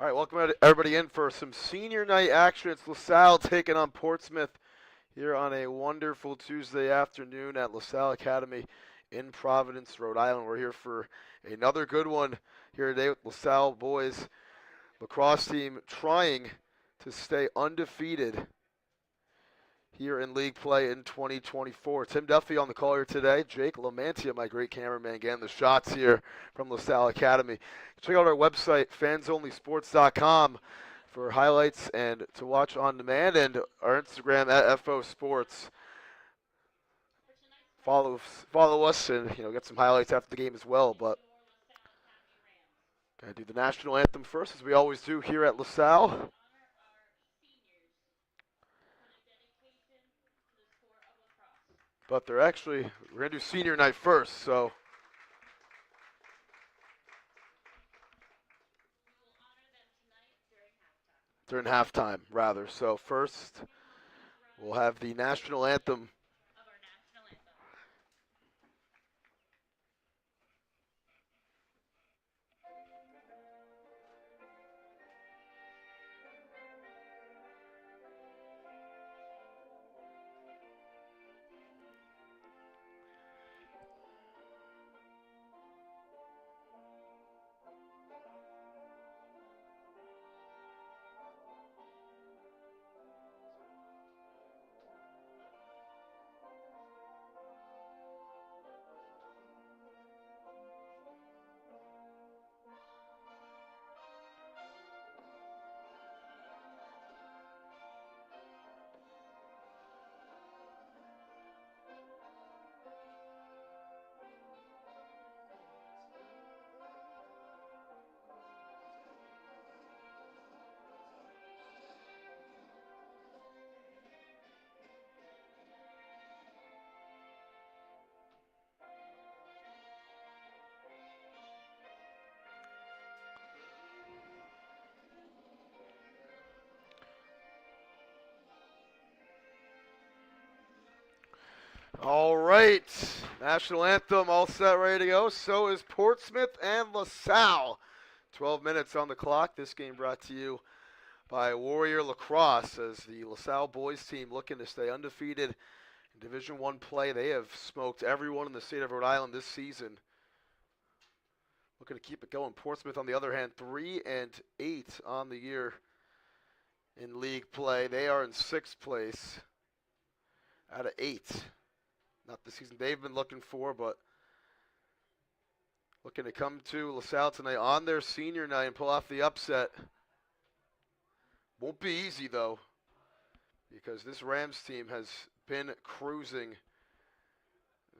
All right, welcome everybody in for some senior night action. It's LaSalle taking on Portsmouth here on a wonderful Tuesday afternoon at LaSalle Academy in Providence, Rhode Island. We're here for another good one here today with LaSalle boys lacrosse team trying to stay undefeated here in league play in 2024. Tim Duffy on the call here today. Jake Lamantia, my great cameraman, getting the shots here from LaSalle Academy. Check out our website, fansonlysports.com, for highlights and to watch on demand, and our Instagram at FO Sports. Follow us and get some highlights after the game as well. But gotta do the national anthem first, as we always do here at LaSalle. But we're gonna do senior night first, so during halftime rather. So first we'll have the national anthem. All right, national anthem all set, ready to go. So is Portsmouth and LaSalle. 12 minutes on the clock. This game brought to you by Warrior Lacrosse, as the LaSalle boys team looking to stay undefeated in Division I play. They have smoked everyone in the state of Rhode Island this season. Looking to keep it going. Portsmouth, on the other hand, 3-8 on the year in league play. They are in 6th place out of 8. Not the season they've been looking for, but looking to come to LaSalle tonight on their senior night and pull off the upset. Won't be easy, though, because this Rams team has been cruising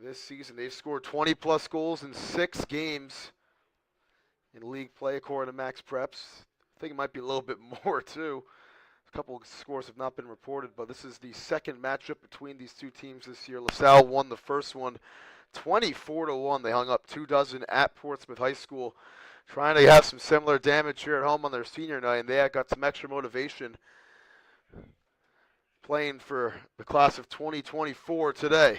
this season. They've scored 20-plus goals in 6 games in league play, according to Max Preps. I think it might be a little bit more, too. A couple of scores have not been reported, but this is the second matchup between these two teams this year. LaSalle won the first one 24-1. They hung up 24 at Portsmouth High School, trying to have some similar damage here at home on their senior night, and they got some extra motivation playing for the class of 2024 today.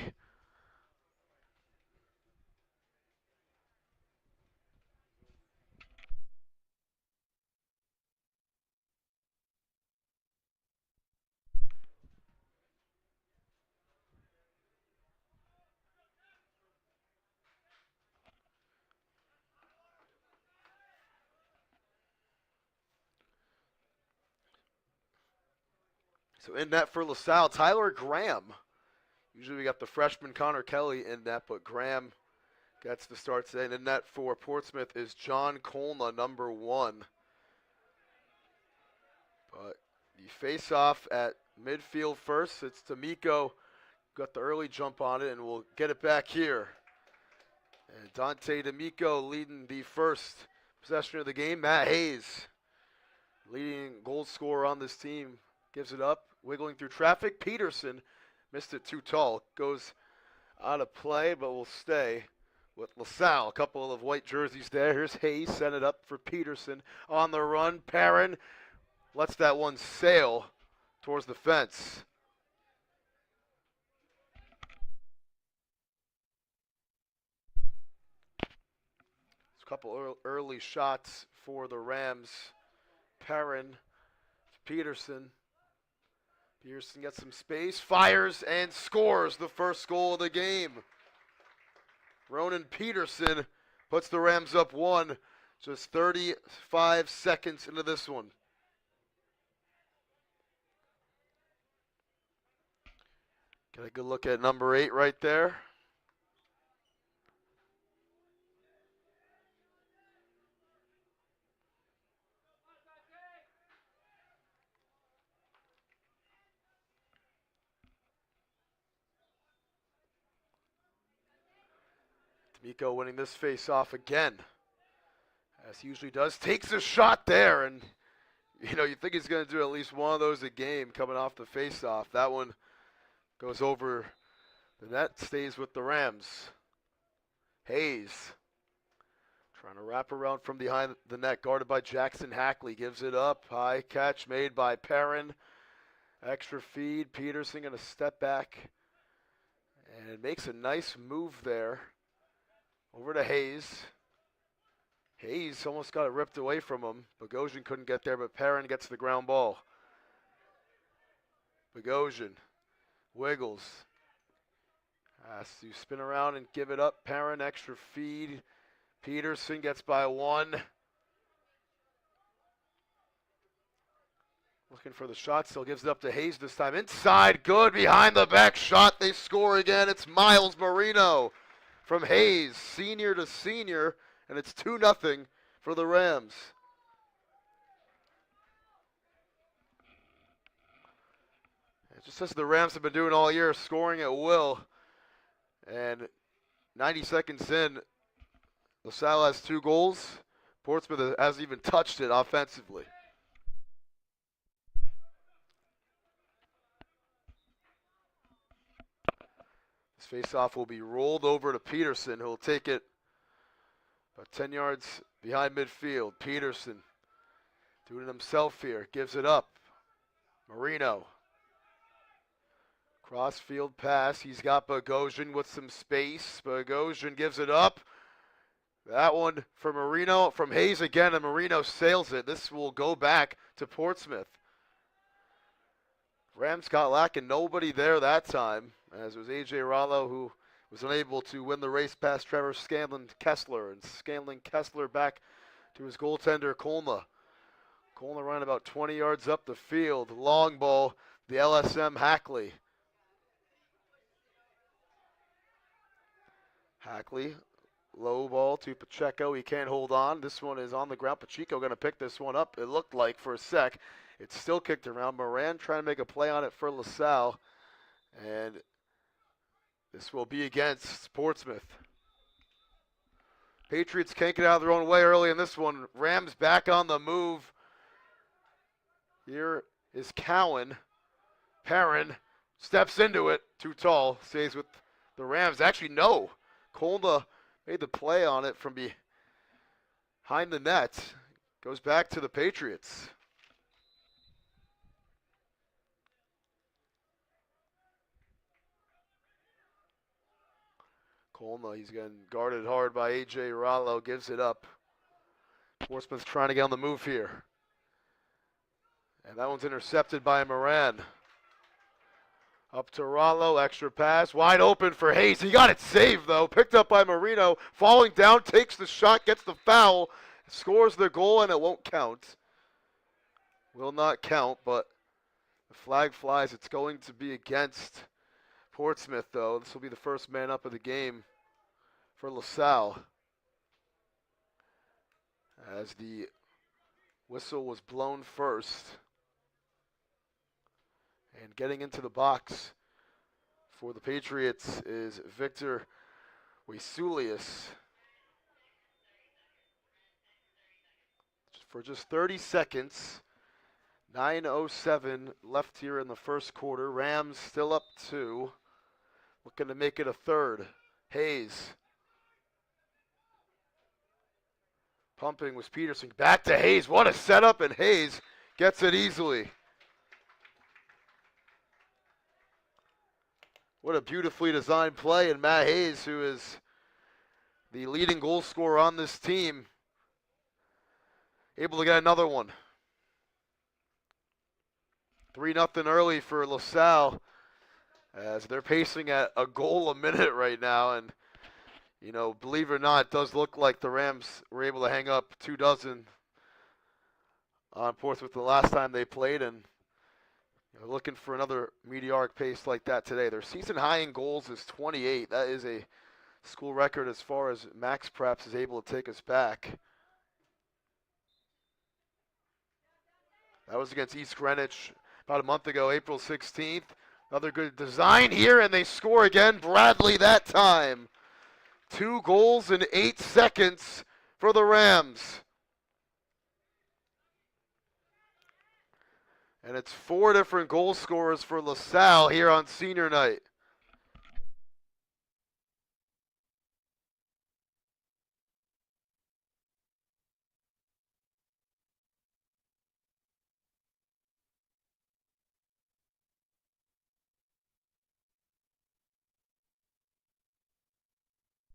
So in net for LaSalle, Tyler Graham. Usually we got the freshman Connor Kelly in net, but Graham gets the start today. And in net for Portsmouth is John Colna, number 1. But the face-off at midfield first. It's D'Amico. Got the early jump on it, and we'll get it back here. And Dante D'Amico leading the first possession of the game. Matt Hayes, leading goal scorer on this team, gives it up. Wiggling through traffic. Peterson missed it too tall. Goes out of play, but will stay with LaSalle. A couple of white jerseys there. Here's Hayes. Send it up for Peterson. On the run. Perrin lets that one sail towards the fence. A couple early shots for the Rams. Perrin, Peterson. Peterson gets some space, fires, and scores the first goal of the game. Ronan Peterson puts the Rams up 1, just 35 seconds into this one. Get a good look at number 8 right there. D'Amico winning this face-off again, as he usually does. Takes a shot there, and you think he's going to do at least one of those a game coming off the face-off. That one goes over the net, stays with the Rams. Hayes trying to wrap around from behind the net, guarded by Jackson Hackley. Gives it up. High catch made by Perrin. Extra feed. Peterson going to step back and makes a nice move there. Over to Hayes. Hayes almost got it ripped away from him. Bogosian couldn't get there, but Perrin gets the ground ball. Bogosian wiggles. Has to spin around and give it up. Perrin, extra feed. Peterson gets by one. Looking for the shot, still gives it up to Hayes this time. Inside, good, behind the back shot. They score again. It's Miles Marino from Hayes, senior to senior, and it's 2-0 for the Rams. It just as the Rams have been doing all year, scoring at will. And 90 seconds in, LaSalle has 2 goals. Portsmouth hasn't even touched it offensively. This faceoff will be rolled over to Peterson, who will take it about 10 yards behind midfield. Peterson doing it himself here. Gives it up. Marino. Crossfield pass. He's got Bogosian with some space. Bogosian gives it up. That one for Marino. From Hayes again, and Marino sails it. This will go back to Portsmouth. Rams got lacking nobody there that time, as it was A.J. Rollo who was unable to win the race past Trevor Scanlon Kessler. And Scanlon Kessler back to his goaltender, Colma. Colma running about 20 yards up the field. Long ball, the LSM Hackley. Hackley, low ball to Pacheco. He can't hold on. This one is on the ground. Pacheco going to pick this one up, it looked like, for a sec. It's still kicked around. Moran trying to make a play on it for LaSalle. And this will be against Portsmouth. Patriots can't get out of their own way early in this one. Rams back on the move. Here is Cowan. Perrin steps into it. Too tall. Stays with the Rams. Actually, no. Colma made the play on it from behind the net. Goes back to the Patriots. Colma, he's getting guarded hard by A.J. Rollo, gives it up. Portsmouth's trying to get on the move here. And that one's intercepted by Moran. Up to Rollo, extra pass, wide open for Hayes. He got it saved, though. Picked up by Marino. Falling down, takes the shot, gets the foul, scores the goal, and it won't count. Will not count, but the flag flies. It's going to be against Portsmouth, though. This will be the first man up of the game for LaSalle, as the whistle was blown first. And getting into the box for the Patriots is Victor Wasulius. For just 30 seconds, 9:07 left here in the first quarter. Rams still up 2. Looking to make it a third. Hayes. Pumping was Peterson. Back to Hayes. What a setup, and Hayes gets it easily. What a beautifully designed play, and Matt Hayes, who is the leading goal scorer on this team, able to get another one. 3-0 early for LaSalle, as they're pacing at a goal a minute right now. And, believe it or not, it does look like the Rams were able to hang up 24 on Portsmouth the last time they played. And They're looking for another meteoric pace like that today. Their season high in goals is 28. That is a school record as far as Max Preps is able to take us back. That was against East Greenwich about a month ago, April 16th. Another good design here, and they score again. Bradley that time. 2 goals in 8 seconds for the Rams. And it's 4 different goal scorers for LaSalle here on senior night.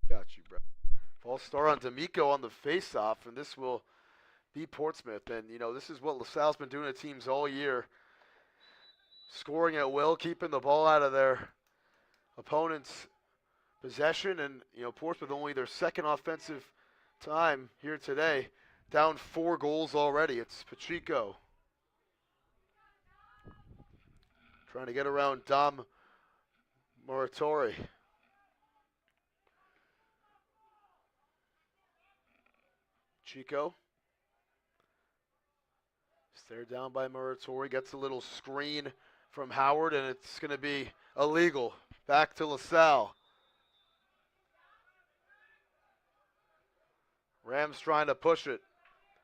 Got you, bro. False start on D'Amico on the face-off, and this will be Portsmouth. And, you know, this is what LaSalle's been doing to teams all year. Scoring at will, keeping the ball out of their opponent's possession. And, you know, Portsmouth only their second offensive time here today. Down 4 goals already. It's Pacheco trying to get around Dom Muratori. Chico. Stared down by Muratori. Gets a little screen from Howard, and it's going to be illegal. Back to LaSalle. Rams trying to push it.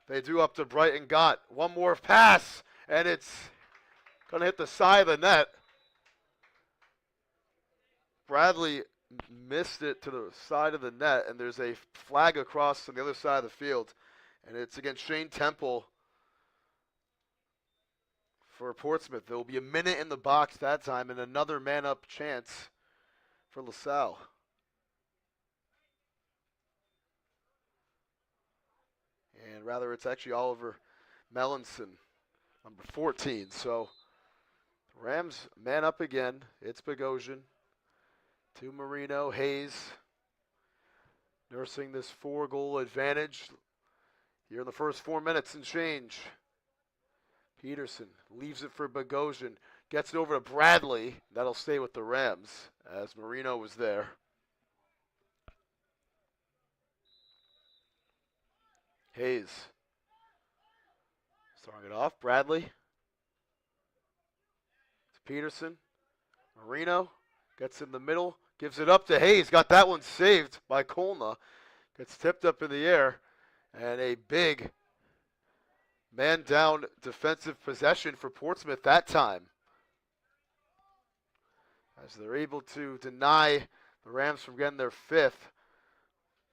They do up to Brighton. Got one more pass, and it's going to hit the side of the net. Bradley missed it to the side of the net, and there's a flag across on the other side of the field. And it's against Shane Temple for Portsmouth. There will be a minute in the box that time and another man-up chance for LaSalle. And rather, it's actually Oliver Mellinson, number 14. So, Rams man up again. It's Bogosian to Marino. Hayes nursing this 4-goal advantage here in the first 4 minutes and change. Peterson leaves it for Bogosian. Gets it over to Bradley. That'll stay with the Rams as Marino was there. Hayes starting it off. Bradley to Peterson. Marino gets in the middle. Gives it up to Hayes. Got that one saved by Kolna. Gets tipped up in the air. And a big man-down defensive possession for Portsmouth that time. As they're able to deny the Rams from getting their 5th.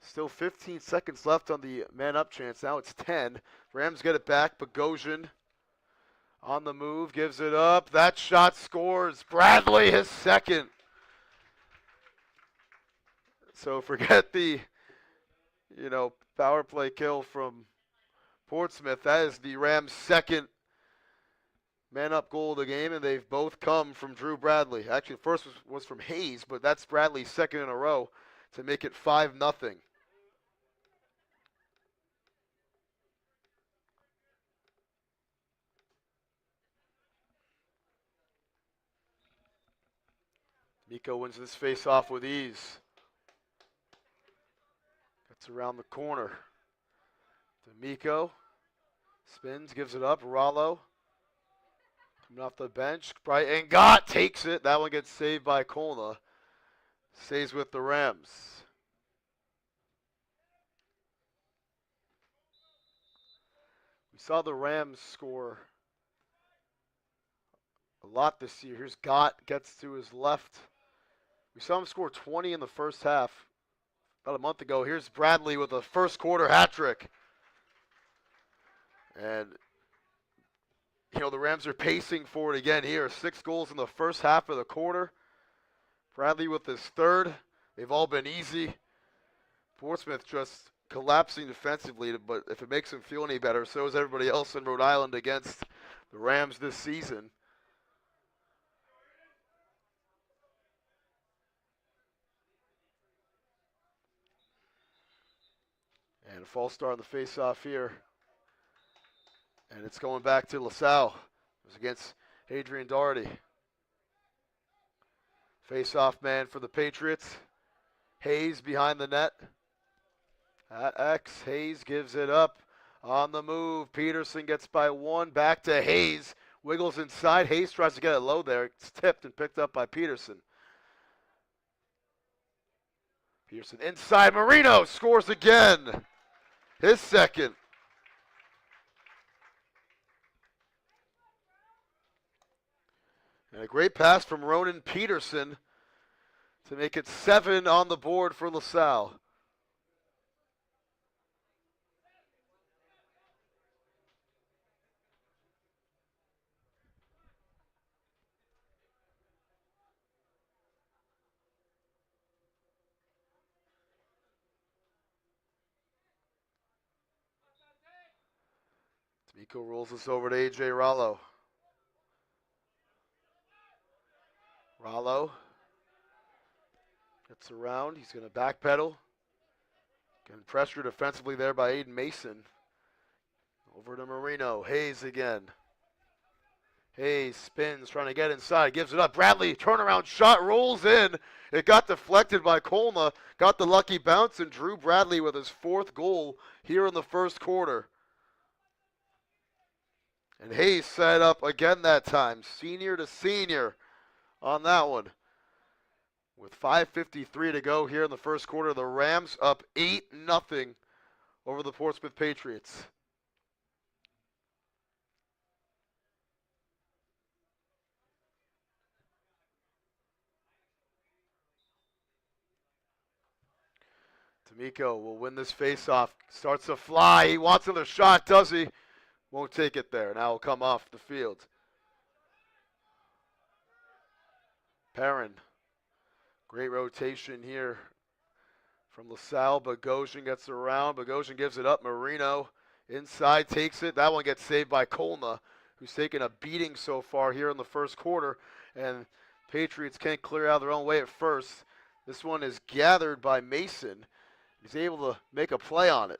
Still 15 seconds left on the man-up chance. Now it's 10. Rams get it back. Bogosian on the move. Gives it up. That shot scores. Bradley, his second. So forget the, power play kill from Portsmouth. That is the Rams' second man-up goal of the game, and they've both come from Drew Bradley. Actually, the first was from Hayes, but that's Bradley's second in a row to make it 5-0. Miko wins this face-off with ease. Gets around the corner. D'Amico spins, gives it up. Rollo coming off the bench. Brighton takes it. That one gets saved by Kolna. Stays with the Rams. We saw the Rams score a lot this year. Here's Gott, gets to his left. We saw him score 20 in the first half about a month ago. Here's Bradley with a first quarter hat trick. And, the Rams are pacing for it again here. 6 goals in the first half of the quarter. Bradley with his 3rd. They've all been easy. Portsmouth just collapsing defensively, but if it makes them feel any better, so is everybody else in Rhode Island against the Rams this season. And a false start on the face-off here. And it's going back to LaSalle. It was against Adrian Doherty. Face-off man for the Patriots. Hayes behind the net. At X, Hayes gives it up on the move. Peterson gets by one. Back to Hayes. Wiggles inside. Hayes tries to get it low there. It's tipped and picked up by Peterson. Peterson inside. Marino scores again. His second. And a great pass from Ronan Peterson to make it 7 on the board for LaSalle. D'Amico rolls this over to A.J. Rollo. Rollo gets around. He's going to backpedal. Getting pressured defensively there by Aiden Mason. Over to Marino. Hayes again. Hayes spins, trying to get inside. Gives it up. Bradley, turnaround shot, rolls in. It got deflected by Colma. Got the lucky bounce, and Drew Bradley with his 4th goal here in the first quarter. And Hayes set up again that time. Senior to senior on that one. With 5:53 to go here in the first quarter, the Rams up 8-0 over the Portsmouth Patriots. D'Amico will win this faceoff. Starts to fly. He wants another shot, does he? Won't take it there. Now will come off the field. Perrin. Great rotation here from LaSalle. Bogosian gets around. Bogosian gives it up. Marino inside takes it. That one gets saved by Colma, who's taken a beating so far here in the first quarter. And Patriots can't clear out their own way at first. This one is gathered by Mason. He's able to make a play on it.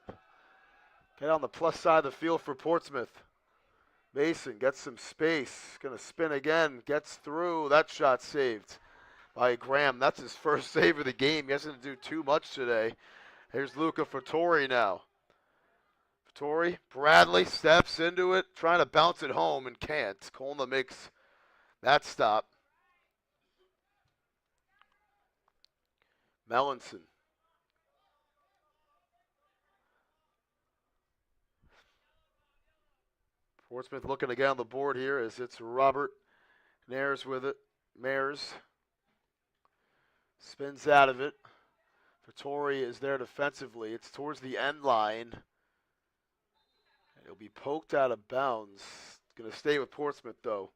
Get on the plus side of the field for Portsmouth. Mason gets some space. Going to spin again. Gets through. That shot saved by Graham. That's his first save of the game. He hasn't do too much today. Here's Luca Fattori now. Fattori, Bradley steps into it, trying to bounce it home and can't. Colma makes that stop. Mellinson. Portsmouth looking to get on the board here as it's Robert Nares with it. Mares spins out of it. Fattori is there defensively. It's towards the end line. It'll be poked out of bounds. Going to stay with Portsmouth, though.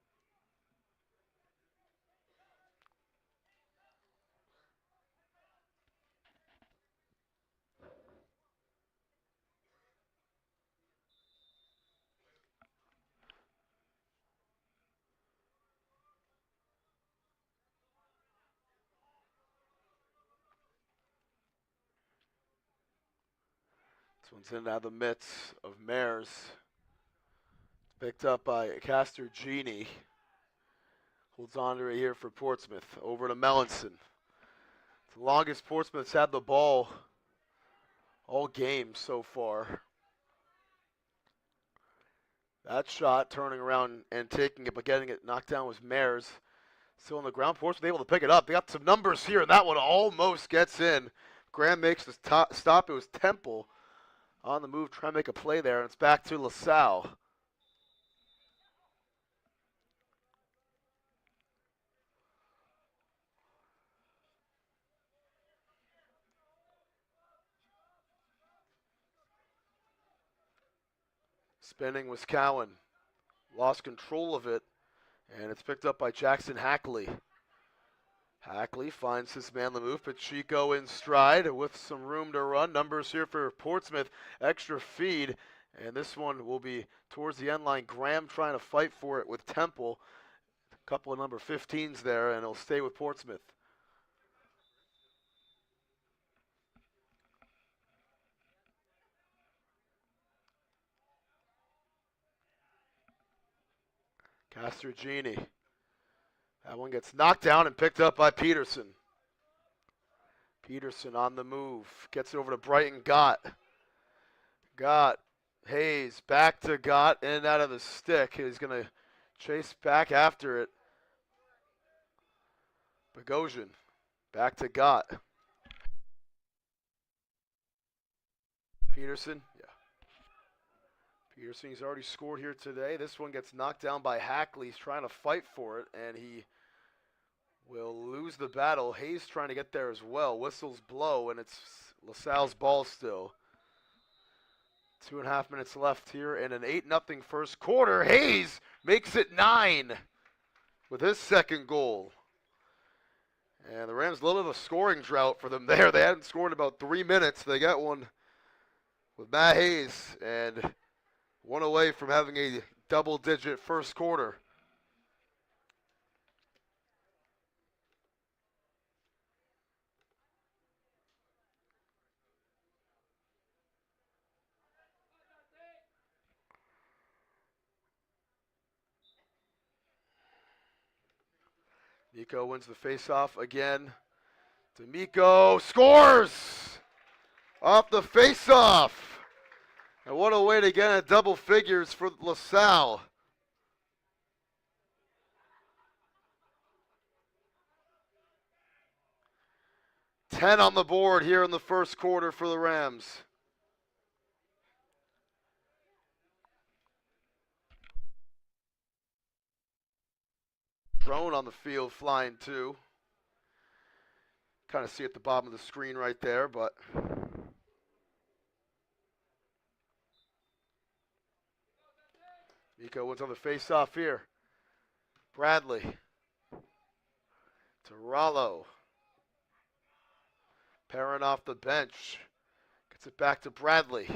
This one's in out of the midst of Mares. Picked up by Castor Genie. Holds on to it here for Portsmouth. Over to Mellinson. It's the longest Portsmouth's had the ball all game so far. That shot turning around and taking it, but getting it knocked down was Mares. Still on the ground. Portsmouth able to pick it up. They got some numbers here, and that one almost gets in. Graham makes the stop. It was Temple on the move, trying to make a play there, and it's back to LaSalle. Spinning was Cowan. Lost control of it, and it's picked up by Jackson Hackley. Hackley finds his man the move. Pacheco in stride with some room to run. Numbers here for Portsmouth. Extra feed. And this one will be towards the end line. Graham trying to fight for it with Temple. A couple of number 15s there, and it'll stay with Portsmouth. Castrogini. That one gets knocked down and picked up by Peterson. Peterson on the move. Gets it over to Brighton. Got. Hayes back to Gott. In and out of the stick. He's going to chase back after it. Bogosian. Back to Gott. Peterson. Yeah. Peterson, he's already scored here today. This one gets knocked down by Hackley. He's trying to fight for it, and he will lose the battle. Hayes trying to get there as well. Whistles blow, and it's LaSalle's ball still. 2.5 minutes left here in an 8-0 first quarter. Hayes makes it 9 with his second goal. And the Rams, a little bit of a scoring drought for them there. They hadn't scored in about 3 minutes. They got one with Matt Hayes, and one away from having a double-digit first quarter. Nico wins the faceoff again. D'Amico scores off the faceoff. And what a way to get at double figures for LaSalle. Ten on the board here in the first quarter for the Rams. Drone on the field flying too. Kind of see at the bottom of the screen right there, but Nico wins on the face-off here. Bradley to Rollo. Perrin off the bench. Gets it back to Bradley.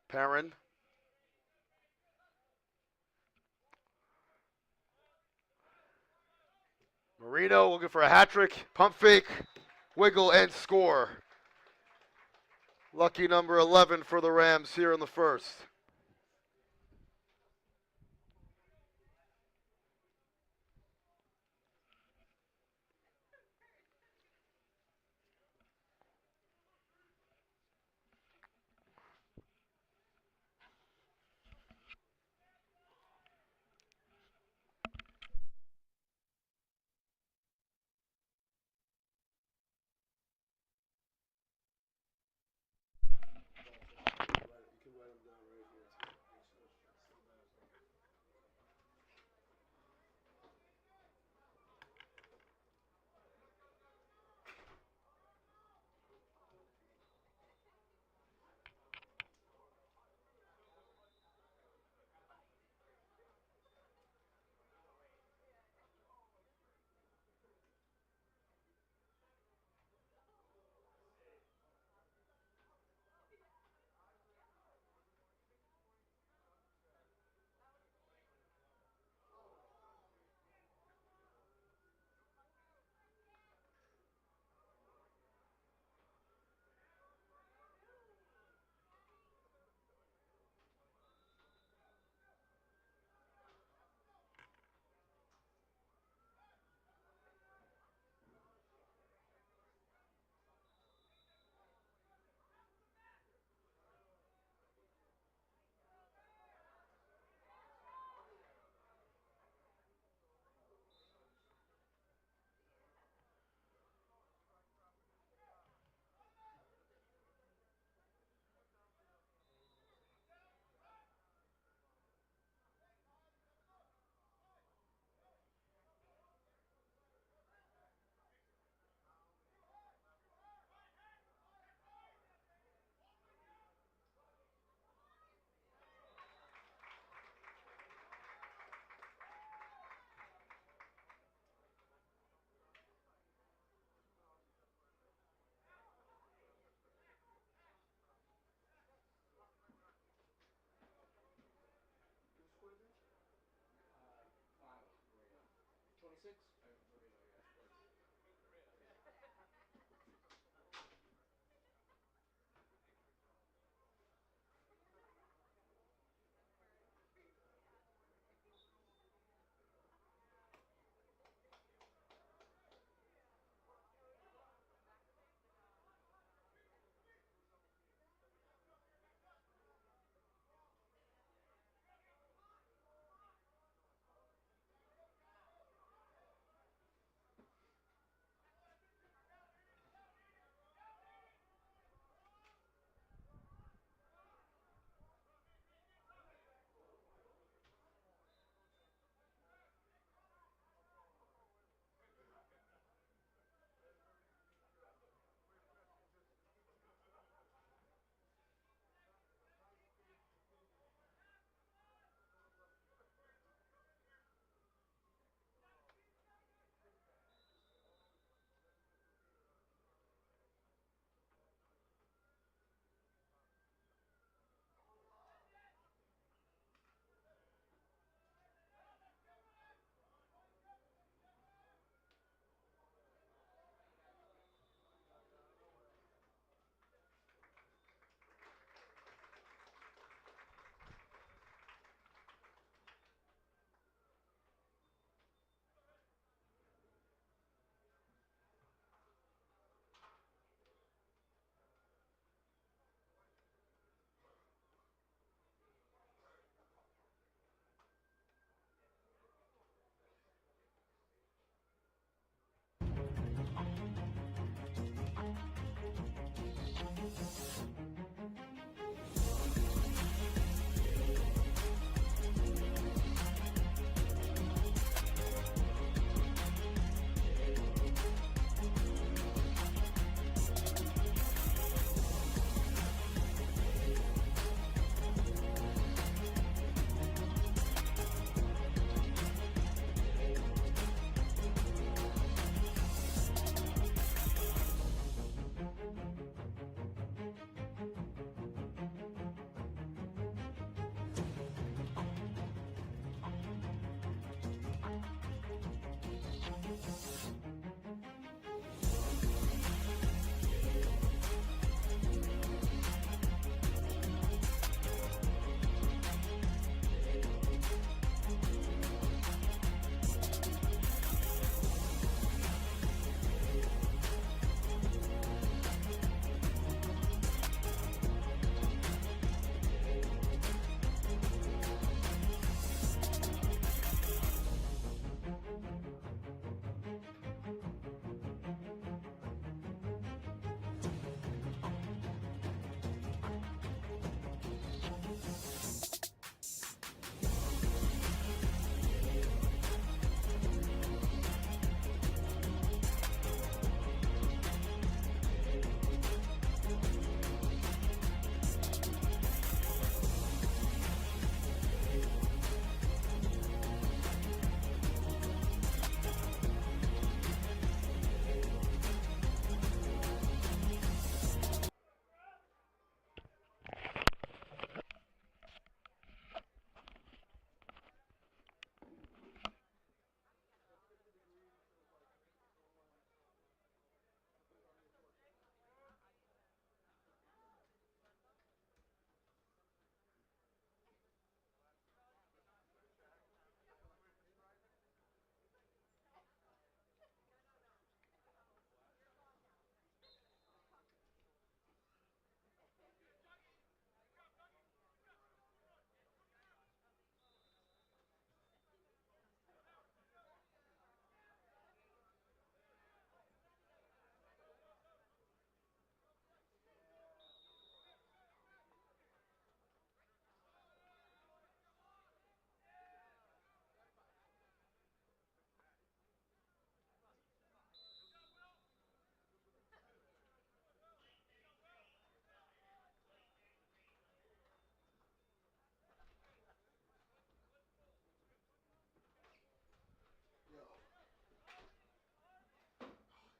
Perrin. Marino looking for a hat trick. Pump fake. Wiggle and score. Lucky number 11 for the Rams here in the first.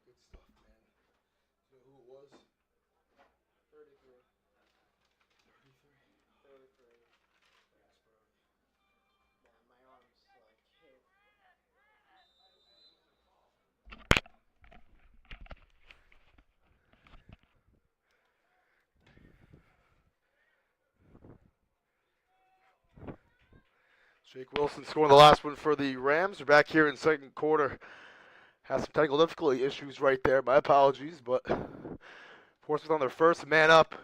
Good stuff, man. You know who it was? 33. 33. 33. Thanks, Brody. Man, my arm's like hit. Jake Wilson scoring the last one for the Rams. We're back here in second quarter. Has some technical difficulty issues right there. My apologies, but Portsmouth on their first man up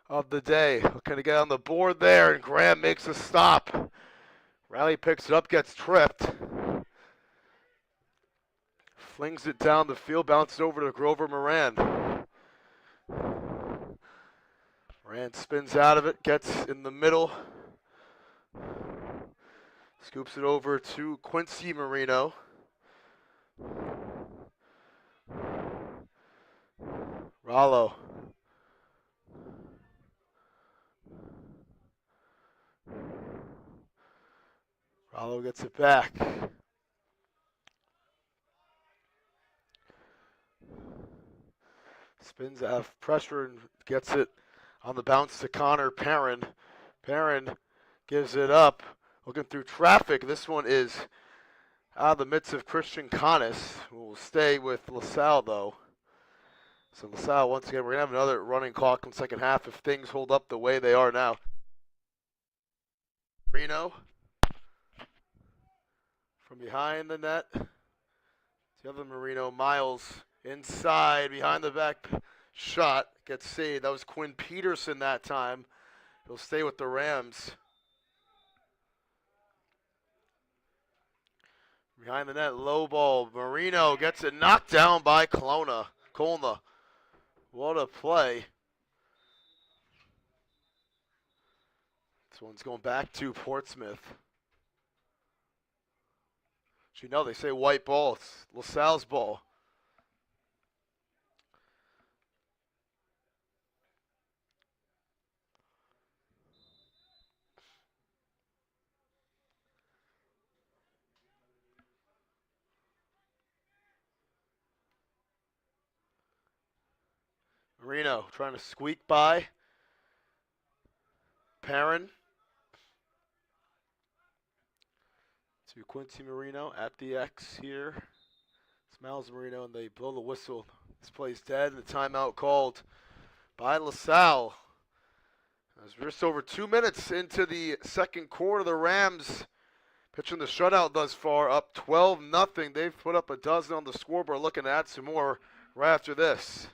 of the day. Looking to get on the board there, and Graham makes a stop. Riley picks it up, gets tripped. Flings it down the field, bounces over to Grover Moran. Moran spins out of it, gets in the middle. Scoops it over to Quincy Marino. Rollo. Rollo gets it back. Spins out of pressure and gets it on the bounce to Connor Perrin. Perrin gives it up. Looking through traffic. This one is out of the midst of Christian Connis, who will stay with LaSalle, though. So LaSalle, once again, we're going to have another running clock in the second half if things hold up the way they are now. Reno from behind the net. The other Marino, Miles, inside, behind the back shot, gets saved. That was Quinn Peterson that time. He'll stay with the Rams. Behind the net, low ball. Marino gets it knocked down by Colna. What a play. This one's going back to Portsmouth. You know, they say white ball. It's LaSalle's ball. Marino trying to squeak by. Perrin to Quincy Marino at the X here. Miles Marino, and they blow the whistle. This play's dead, and the timeout called by LaSalle. As we're just over 2 minutes into the second quarter, the Rams pitching the shutout thus far, up 12-0. They've put up a dozen on the scoreboard, looking to add some more right after this.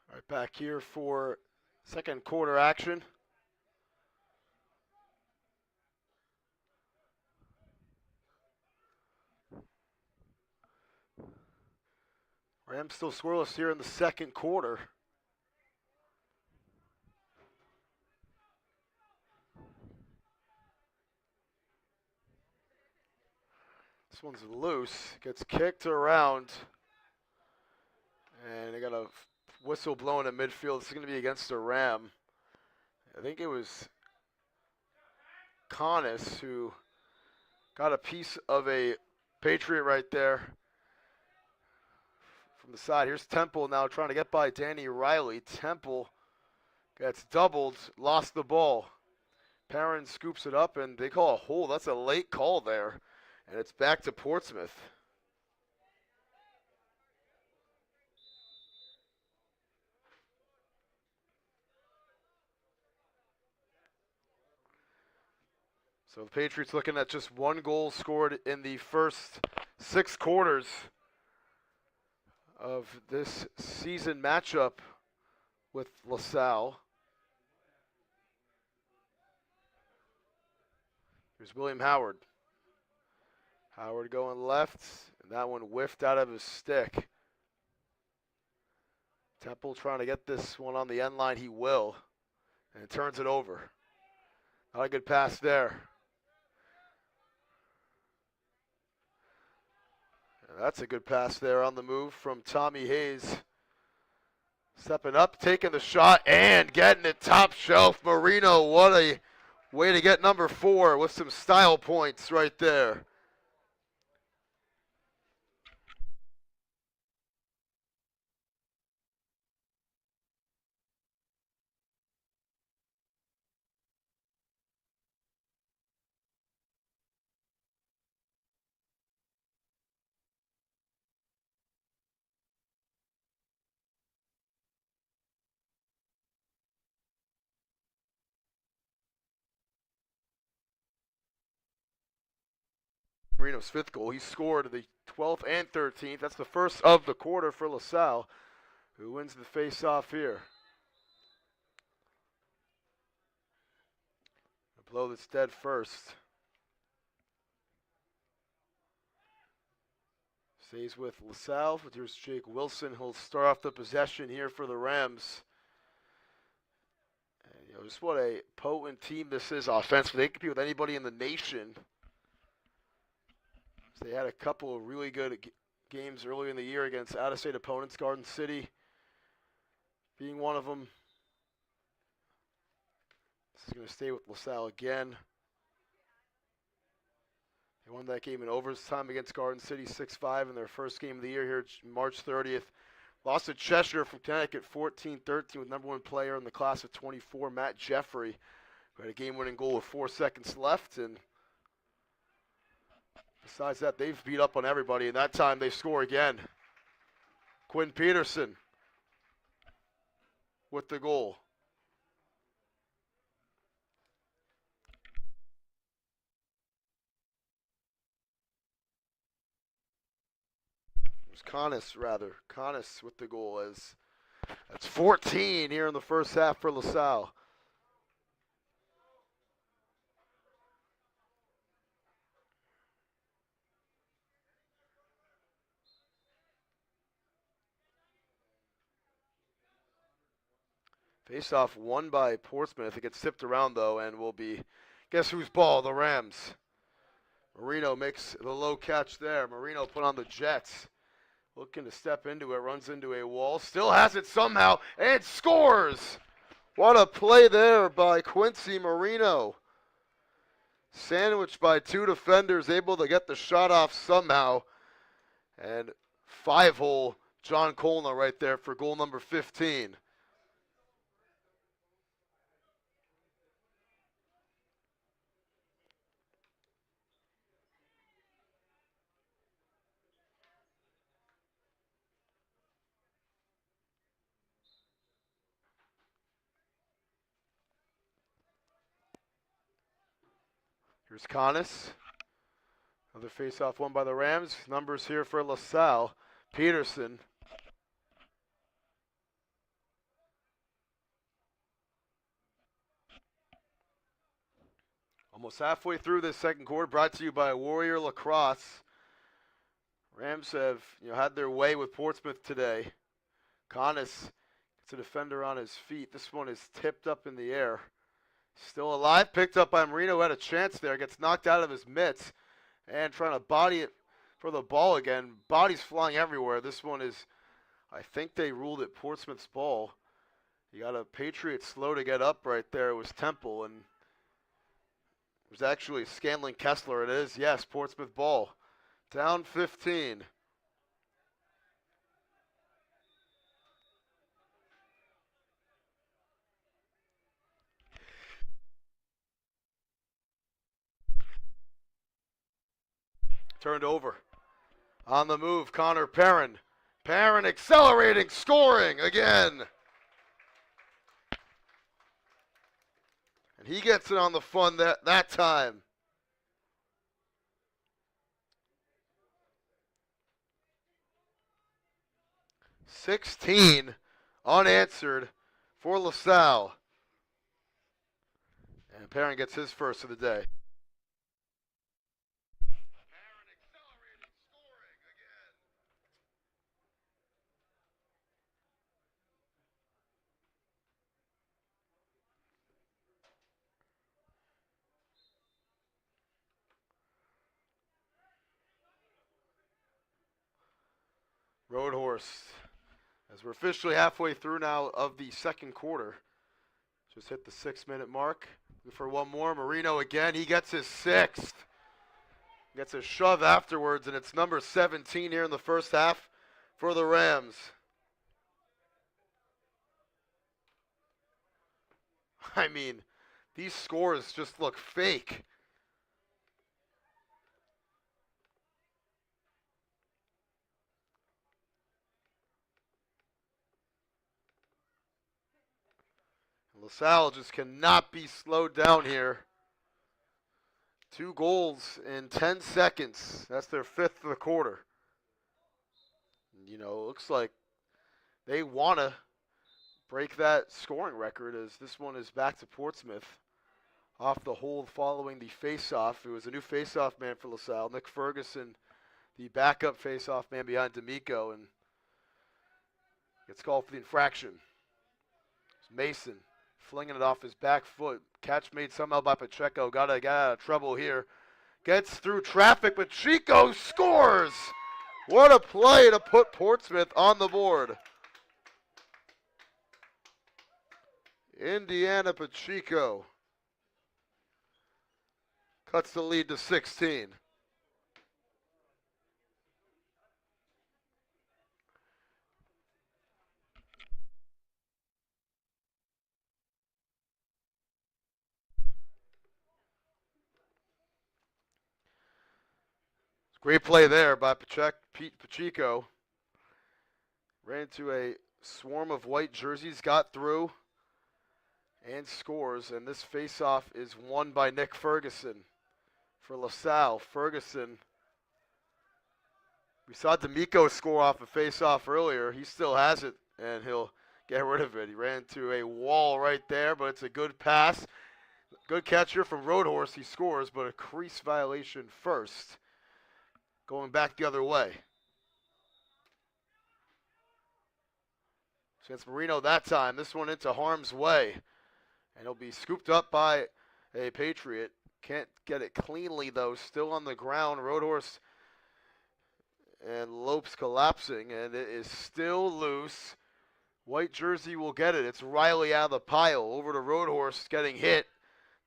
All right, back here for second quarter action. Rams still scoreless here in the second quarter. This one's loose, gets kicked around, and they got a whistle blowing at midfield. This is going to be against a Ram. I think it was Connis who got a piece of a Patriot right there from the side. Here's Temple now trying to get by Danny Riley. Temple gets doubled, lost the ball. Perrin scoops it up, and they call a hold. That's a late call there, and it's back to Portsmouth. So the Patriots looking at just one goal scored in the first 6 quarters of this season matchup with LaSalle. Here's William Howard. Howard going left, and that one whiffed out of his stick. Temple trying to get this one on the end line. He will, and turns it over. Not a good pass there. That's a good pass there on the move from Tommy Hayes. Stepping up, taking the shot, and getting it top shelf. Marino, what a way to get number 4 with some style points right there. Marino's 5th goal. He scored the 12th and 13th. That's the first of the quarter for LaSalle, who wins the face-off here. A blow that's dead first. Stays with LaSalle. Here's Jake Wilson. He'll start off the possession here for the Rams. And, just what a potent team this is offensively. They compete with anybody in the nation. They had a couple of really good games earlier in the year against out-of-state opponents, Garden City being one of them. This is going to stay with LaSalle again. They won that game in overtime against Garden City 6-5 in their first game of the year here March 30th. Lost to Cheshire from Connecticut 14-13 with number one player in the class of 24, Matt Jeffrey, who had a game-winning goal with 4 seconds left. And besides that, they've beat up on everybody, and that time they score again. Quinn Peterson with the goal. It was Connis with the goal. As that's 14 here in the first half for LaSalle. Face-off won by Portsmouth. It gets tipped around, though, and will be, guess whose ball? The Rams. Marino makes the low catch there. Marino put on the Jets. Looking to step into it, runs into a wall, still has it somehow, and scores! What a play there by Quincy Marino. Sandwiched by two defenders, able to get the shot off somehow. And 5-hole John Colna right there for goal number 15. Here's Connis. Another face-off won by the Rams. Numbers here for LaSalle. Peterson. Almost halfway through this second quarter, brought to you by Warrior Lacrosse. Rams have had their way with Portsmouth today. Connis gets a defender on his feet. This one is tipped up in the air. Still alive, picked up by Marino, had a chance there, gets knocked out of his mitts, and trying to body it for the ball again. Bodies flying everywhere. This one is, I think they ruled it Portsmouth's ball. You got a Patriot slow to get up right there. It was Temple, and it was actually Scanlon Kessler. It is, yes, Portsmouth ball. Down 15. Turned over. On the move, Connor Perrin. Perrin accelerating, scoring again. And he gets it on the fun that time. $16 unanswered for LaSalle. And Perrin gets his first of the day. Roadhorse, as we're officially halfway through now of the second quarter. Just hit the 6-minute mark. For one more, Marino again. He gets his sixth. Gets a shove afterwards, and it's number 17 here in the first half for the Rams. I mean, these scores just look fake. LaSalle just cannot be slowed down here. 2 goals in 10 seconds. That's their 5th of the quarter. It looks like they want to break that scoring record, as this one is back to Portsmouth off the hold following the face-off. It was a new face-off man for LaSalle. Nick Ferguson, the backup face-off man behind D'Amico, and gets called for the infraction. It's Mason flinging it off his back foot. Catch made somehow by Pacheco. Gotta get out of trouble here. Gets through traffic. Pacheco scores! What a play to put Portsmouth on the board. Indiana Pacheco cuts the lead to 16. Great play there by Pete Pacheco. Ran into a swarm of white jerseys, got through, and scores. And this faceoff is won by Nick Ferguson for LaSalle. Ferguson, we saw D'Amico score off a faceoff earlier. He still has it, and he'll get rid of it. He ran into a wall right there, but it's a good pass. Good catcher from Roadhorse. He scores, but a crease violation first. Going back the other way. Chance Marino that time. This one into harm's way. And he'll be scooped up by a Patriot. Can't get it cleanly, though. Still on the ground. Roadhorse and Lopes collapsing, and it is still loose. White jersey will get it. It's Riley out of the pile. Over to Roadhorse, getting hit.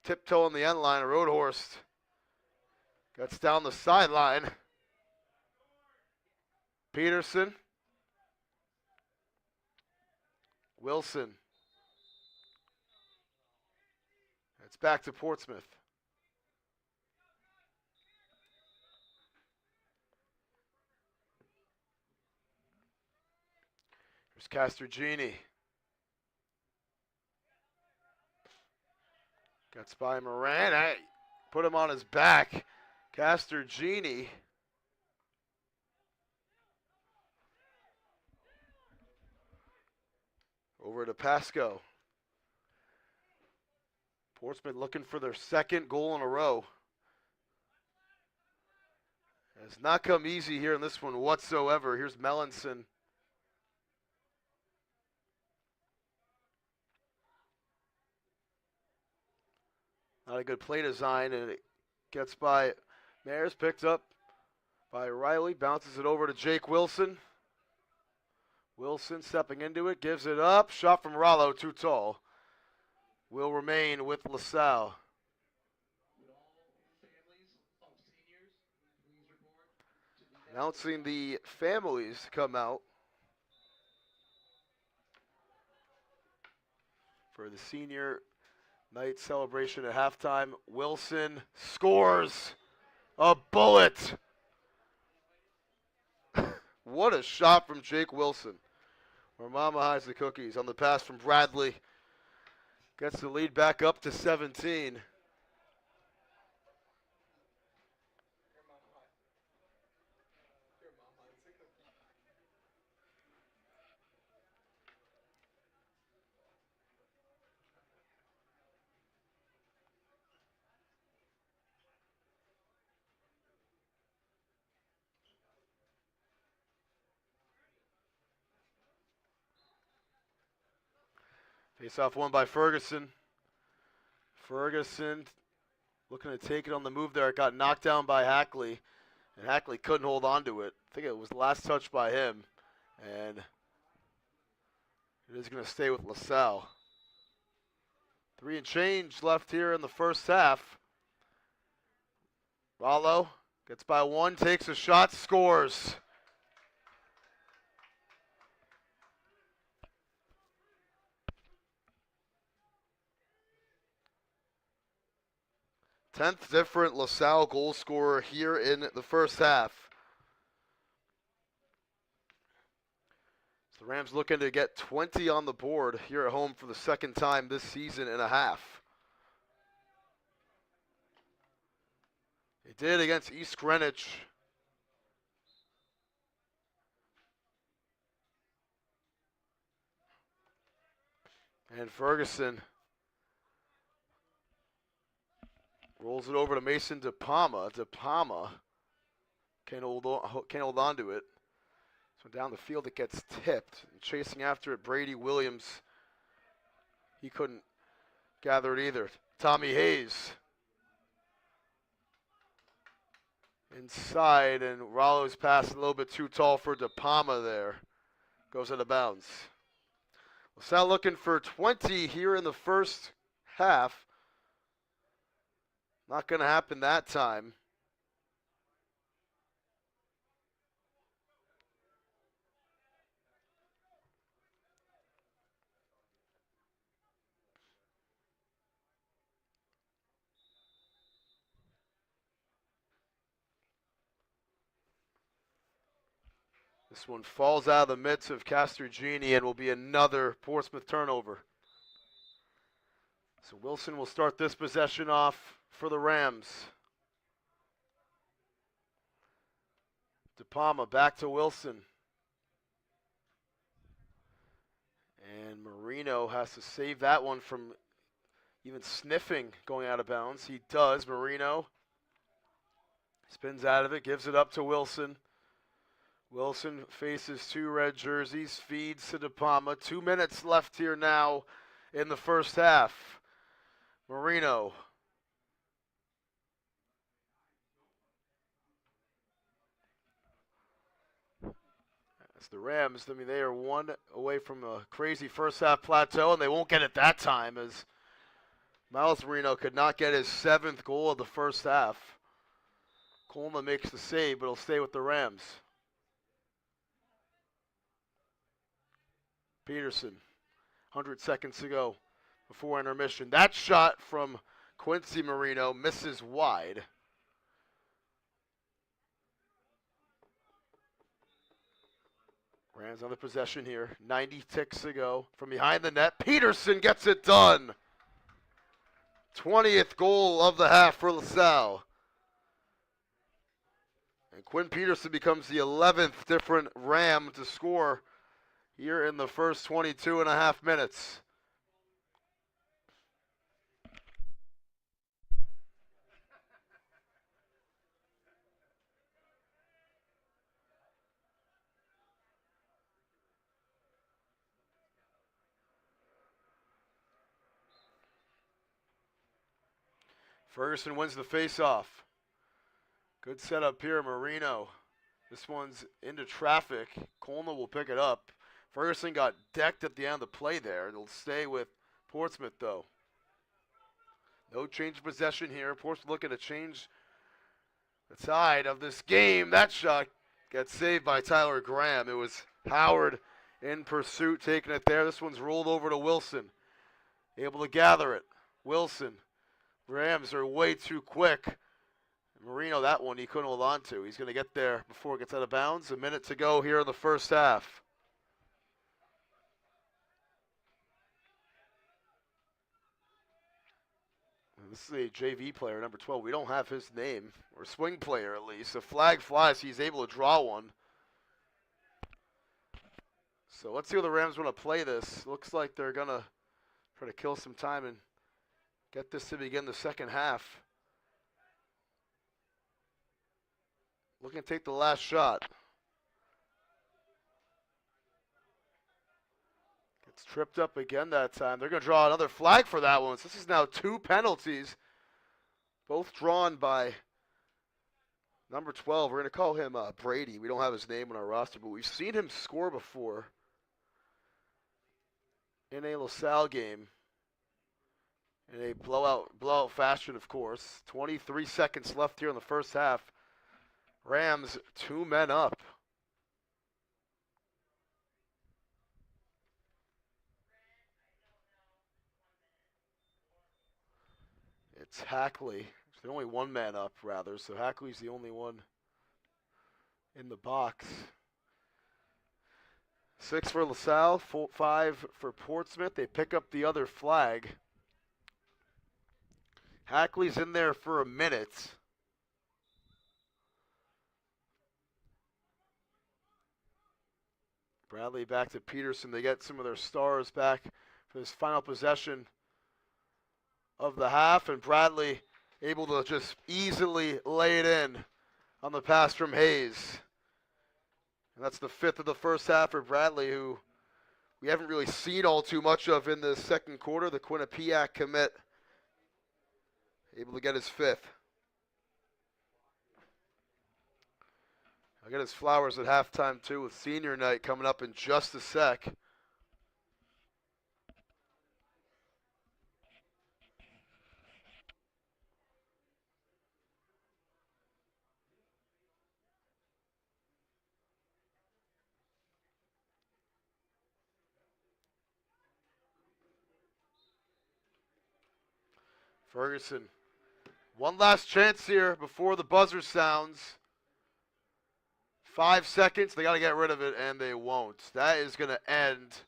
Tiptoe on the end line. Roadhorse gets down the sideline. Peterson. Wilson. It's back to Portsmouth. Here's Castergini. Gets by Moran. Hey, put him on his back. Castergini. Over to Pasco. Portsmouth looking for their second goal in a row. Has not come easy here in this one whatsoever. Here's Melanson. Not a good play design, and it gets by Mayers, picked up by Riley, bounces it over to Jake Wilson. Wilson stepping into it, gives it up. Shot from Rollo, too tall. Will remain with LaSalle. Announcing the families to come out for the senior night celebration at halftime. Wilson scores a bullet. What a shot from Jake Wilson. Where Mama hides the cookies on the pass from Bradley. Gets the lead back up to 17. Face-off won by Ferguson. Ferguson looking to take it on the move there. It got knocked down by Hackley, and Hackley couldn't hold on to it. I think it was the last touch by him, and it is going to stay with LaSalle. 3 and change left here in the first half. Rollo gets by one, takes a shot, scores. Tenth different LaSalle goal scorer here in the first half. So the Rams looking to get 20 on the board here at home for the second time this season and a half. They did against East Greenwich. And Ferguson rolls it over to Mason DePalma. DePalma can't hold on to it. So down the field it gets tipped. And chasing after it, Brady Williams. He couldn't gather it either. Tommy Hayes inside, and Rollo's pass a little bit too tall for DePalma there. Goes out of bounds. LaSalle looking for 20 here in the first half. Not going to happen that time. This one falls out of the midst of Castrugini and will be another Portsmouth turnover. So Wilson will start this possession off for the Rams. De Palma back to Wilson. And Marino has to save that one from even sniffing going out of bounds. He does. Marino spins out of it, gives it up to Wilson. Wilson faces two red jerseys, feeds to De Palma. 2 minutes left here now in the first half. Marino. As the Rams, I mean, they are one away from a crazy first half plateau, and they won't get it that time as Miles Marino could not get his 7th goal of the first half. Coleman makes the save, but he'll stay with the Rams. Peterson, 100 seconds to go before intermission. That shot from Quincy Marino misses wide. Rams on the possession here. 90 ticks to go. From behind the net, Peterson gets it done. 20th goal of the half for LaSalle. And Quinn Peterson becomes the 11th different Ram to score here in the first 22 and a half minutes. Ferguson wins the faceoff. Good setup here, Marino. This one's into traffic. Coleman will pick it up. Ferguson got decked at the end of the play there. It'll stay with Portsmouth, though. No change of possession here. Portsmouth looking to change the tide of this game. That shot gets saved by Tyler Graham. It was Howard in pursuit, taking it there. This one's rolled over to Wilson. Able to gather it. Wilson. Rams are way too quick. Marino, that one he couldn't hold on to. He's going to get there before it gets out of bounds. A minute to go here in the first half. This is a JV player, number 12. We don't have his name, or swing player at least. A flag flies. He's able to draw one. So let's see how the Rams want to play this. Looks like they're going to try to kill some time and get this to begin the second half. Looking to take the last shot. Gets tripped up again that time. They're going to draw another flag for that one. So this is now 2 penalties, both drawn by number 12. We're going to call him Brady. We don't have his name on our roster, but we've seen him score before in a LaSalle game. In a blowout fashion, of course. 23 seconds left here in the first half. Rams 2 men up. It's Hackley. There's only 1 man up, rather, so Hackley's the only one in the box. 6 for LaSalle, 5 for Portsmouth. They pick up the other flag. Hackley's in there for a minute. Bradley back to Peterson. They get some of their stars back for this final possession of the half. And Bradley able to just easily lay it in on the pass from Hayes. And that's the 5th of the first half for Bradley, who we haven't really seen all too much of in the second quarter. The Quinnipiac commit able to get his 5th. I'll get his flowers at halftime, too, with senior night coming up in just a sec. Ferguson, one last chance here before the buzzer sounds. 5 seconds. They got to get rid of it, and they won't. That is going to end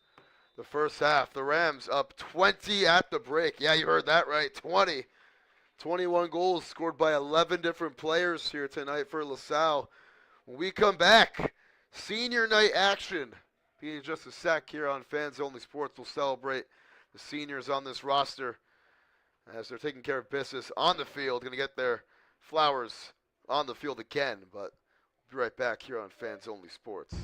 the first half. The Rams up 20 at the break. Yeah, you heard that right. 20. 21 goals scored by 11 different players here tonight for LaSalle. When we come back, senior night action. Being just a sec here on Fans Only Sports, we'll celebrate the seniors on this roster as they're taking care of business on the field. Going to get their flowers on the field again, but we'll be right back here on Fans Only Sports.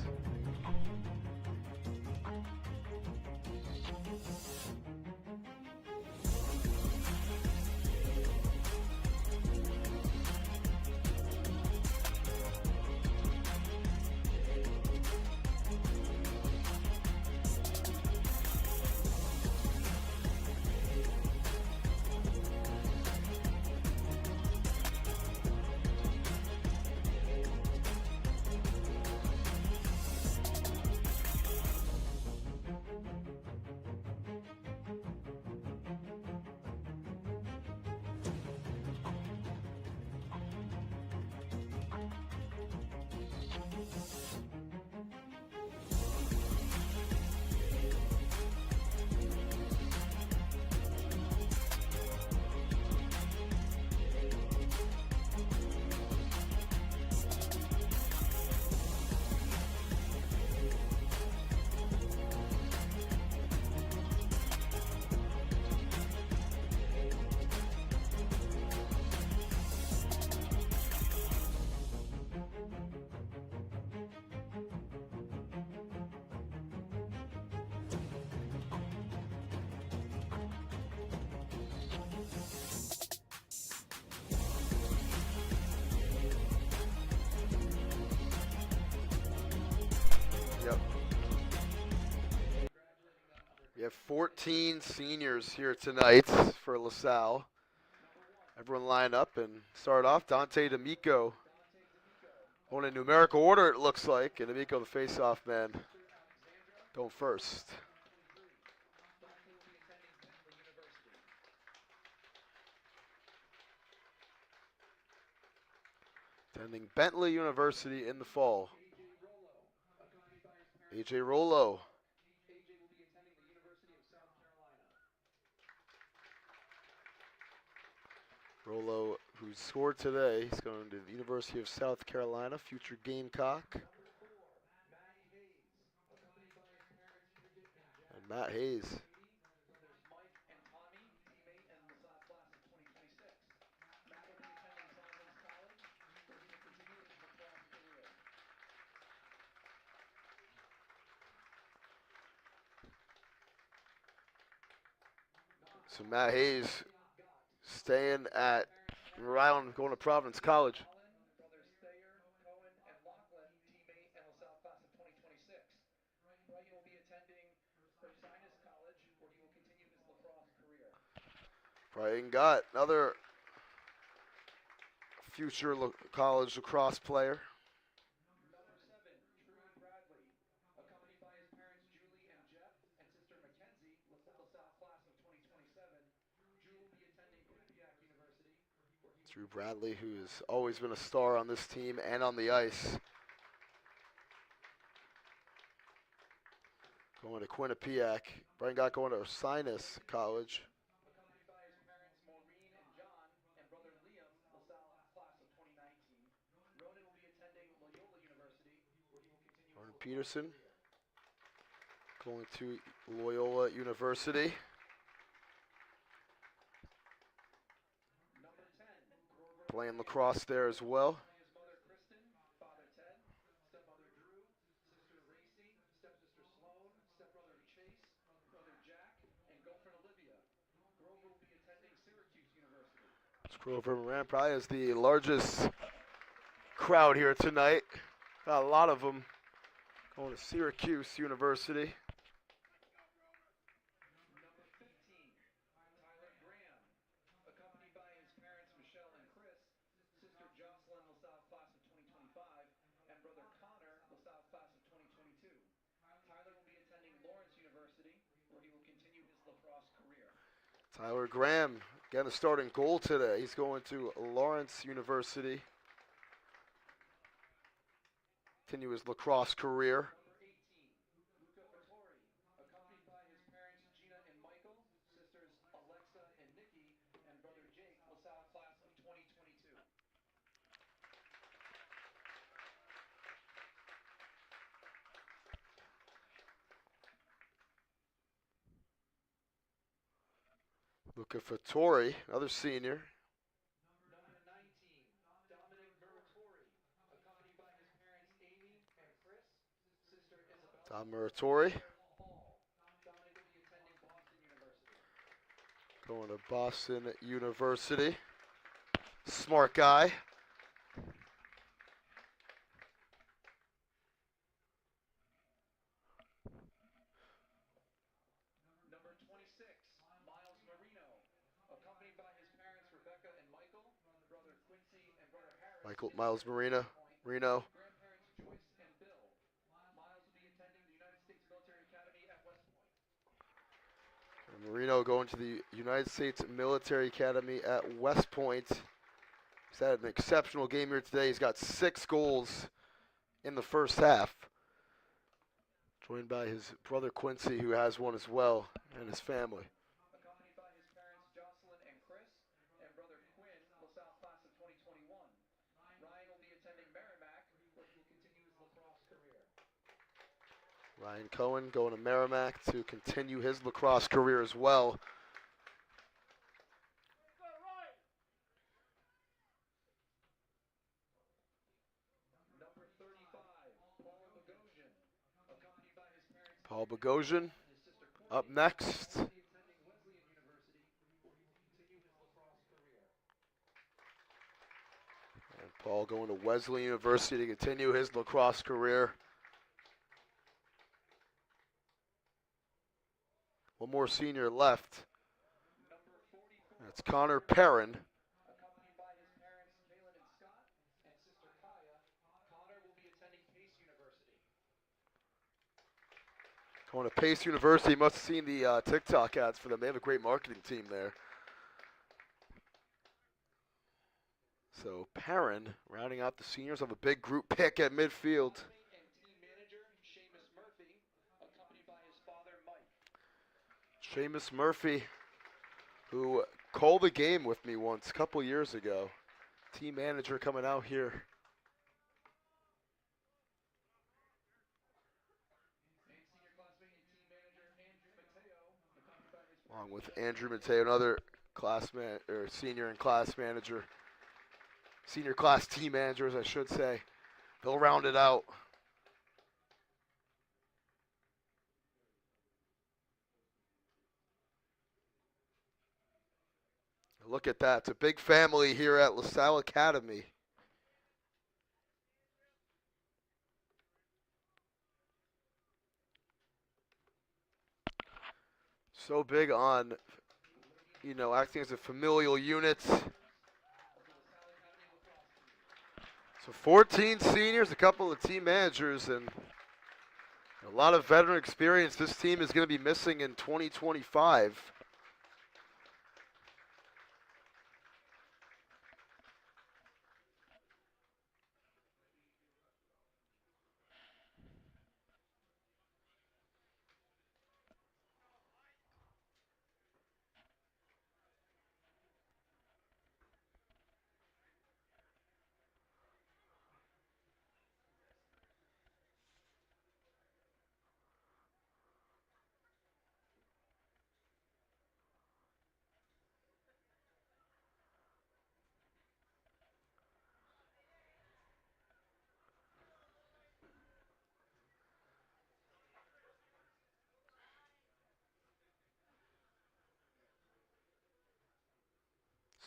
Yep. We have 14 seniors here tonight for LaSalle. Everyone line up and start off. Dante D'Amico going in numerical order, it looks like. And D'Amico, the face-off man, going first. Attending Bentley University in the fall. A.J. Rollo. Rollo, who scored today, he's going to the University of South Carolina, future Gamecock. And Matt Hayes. So Matt Hayes staying at Rhode Island, going to Providence College. Brighton got another future college lacrosse player. Drew Bradley, who has always been a star on this team and on the ice. Going to Quinnipiac. Brian got going to Sinus College. Jordan Peterson going to Loyola University. Playing lacrosse there as well. Grover Moran probably has the largest crowd here tonight. Got a lot of them going to Syracuse University. Tyler Graham, again a starting goal today. He's going to Lawrence University. continue his lacrosse career. Luca Fattori, another senior. Don Muratori. Going to Boston University. Smart guy. Miles Marino. And Marino going to the United States Military Academy at West Point. He's had an exceptional game here today. He's got 6 goals in the first half. Joined by his brother Quincy, who has one as well, and his family. Ryan Cohen going to Merrimack to continue his lacrosse career as well. Paul Bogosian up next. And Paul going to Wesley University to continue his lacrosse career. One more senior left. That's Connor Perrin. Going to Pace University. You must have seen the TikTok ads for them. They have a great marketing team there. So Perrin rounding out the seniors of a big group pick at midfield. Seamus Murphy, who called the game with me once a couple years ago. Team manager coming out here. Along with Andrew Mateo, another senior and class manager. Senior class team managers, I should say. They'll round it out. Look at that. It's a big family here at LaSalle Academy. So big on, acting as a familial unit. So 14 seniors, a couple of team managers, and a lot of veteran experience this team is going to be missing in 2025.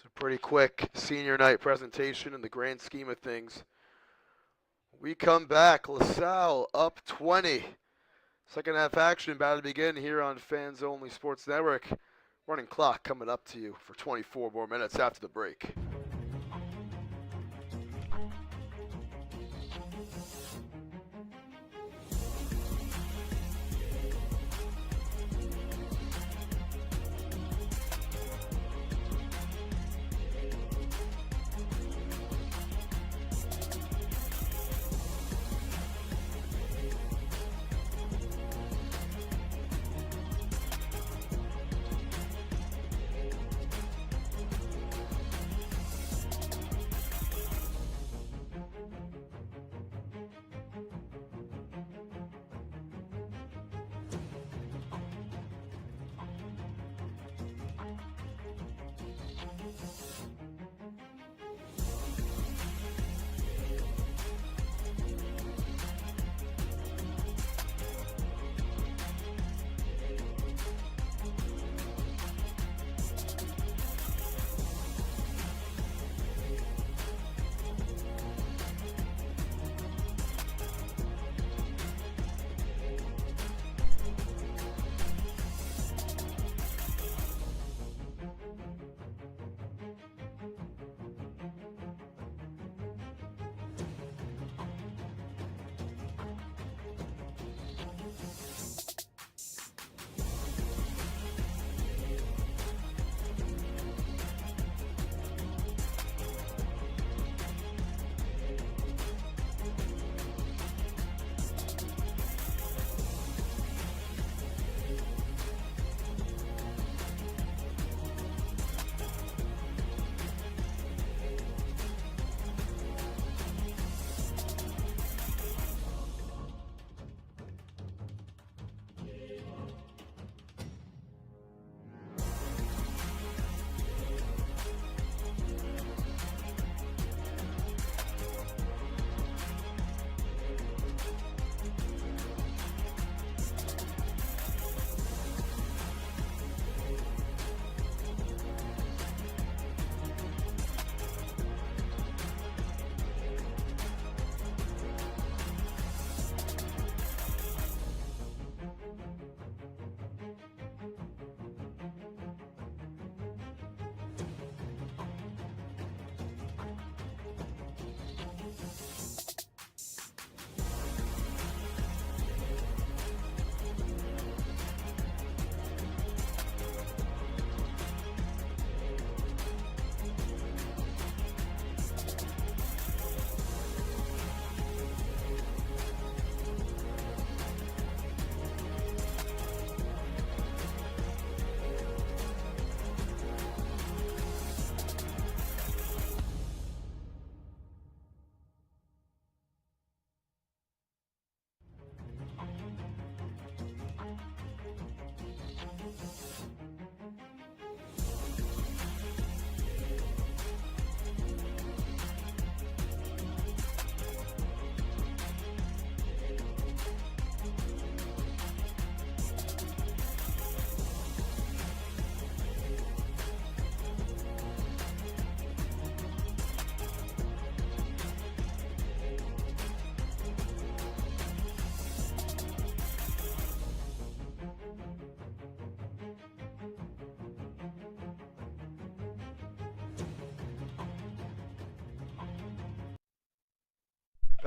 It's a pretty quick senior night presentation in the grand scheme of things. We come back, LaSalle up 20. Second half action about to begin here on Fans Only Sports Network. Running clock coming up to you for 24 more minutes after the break.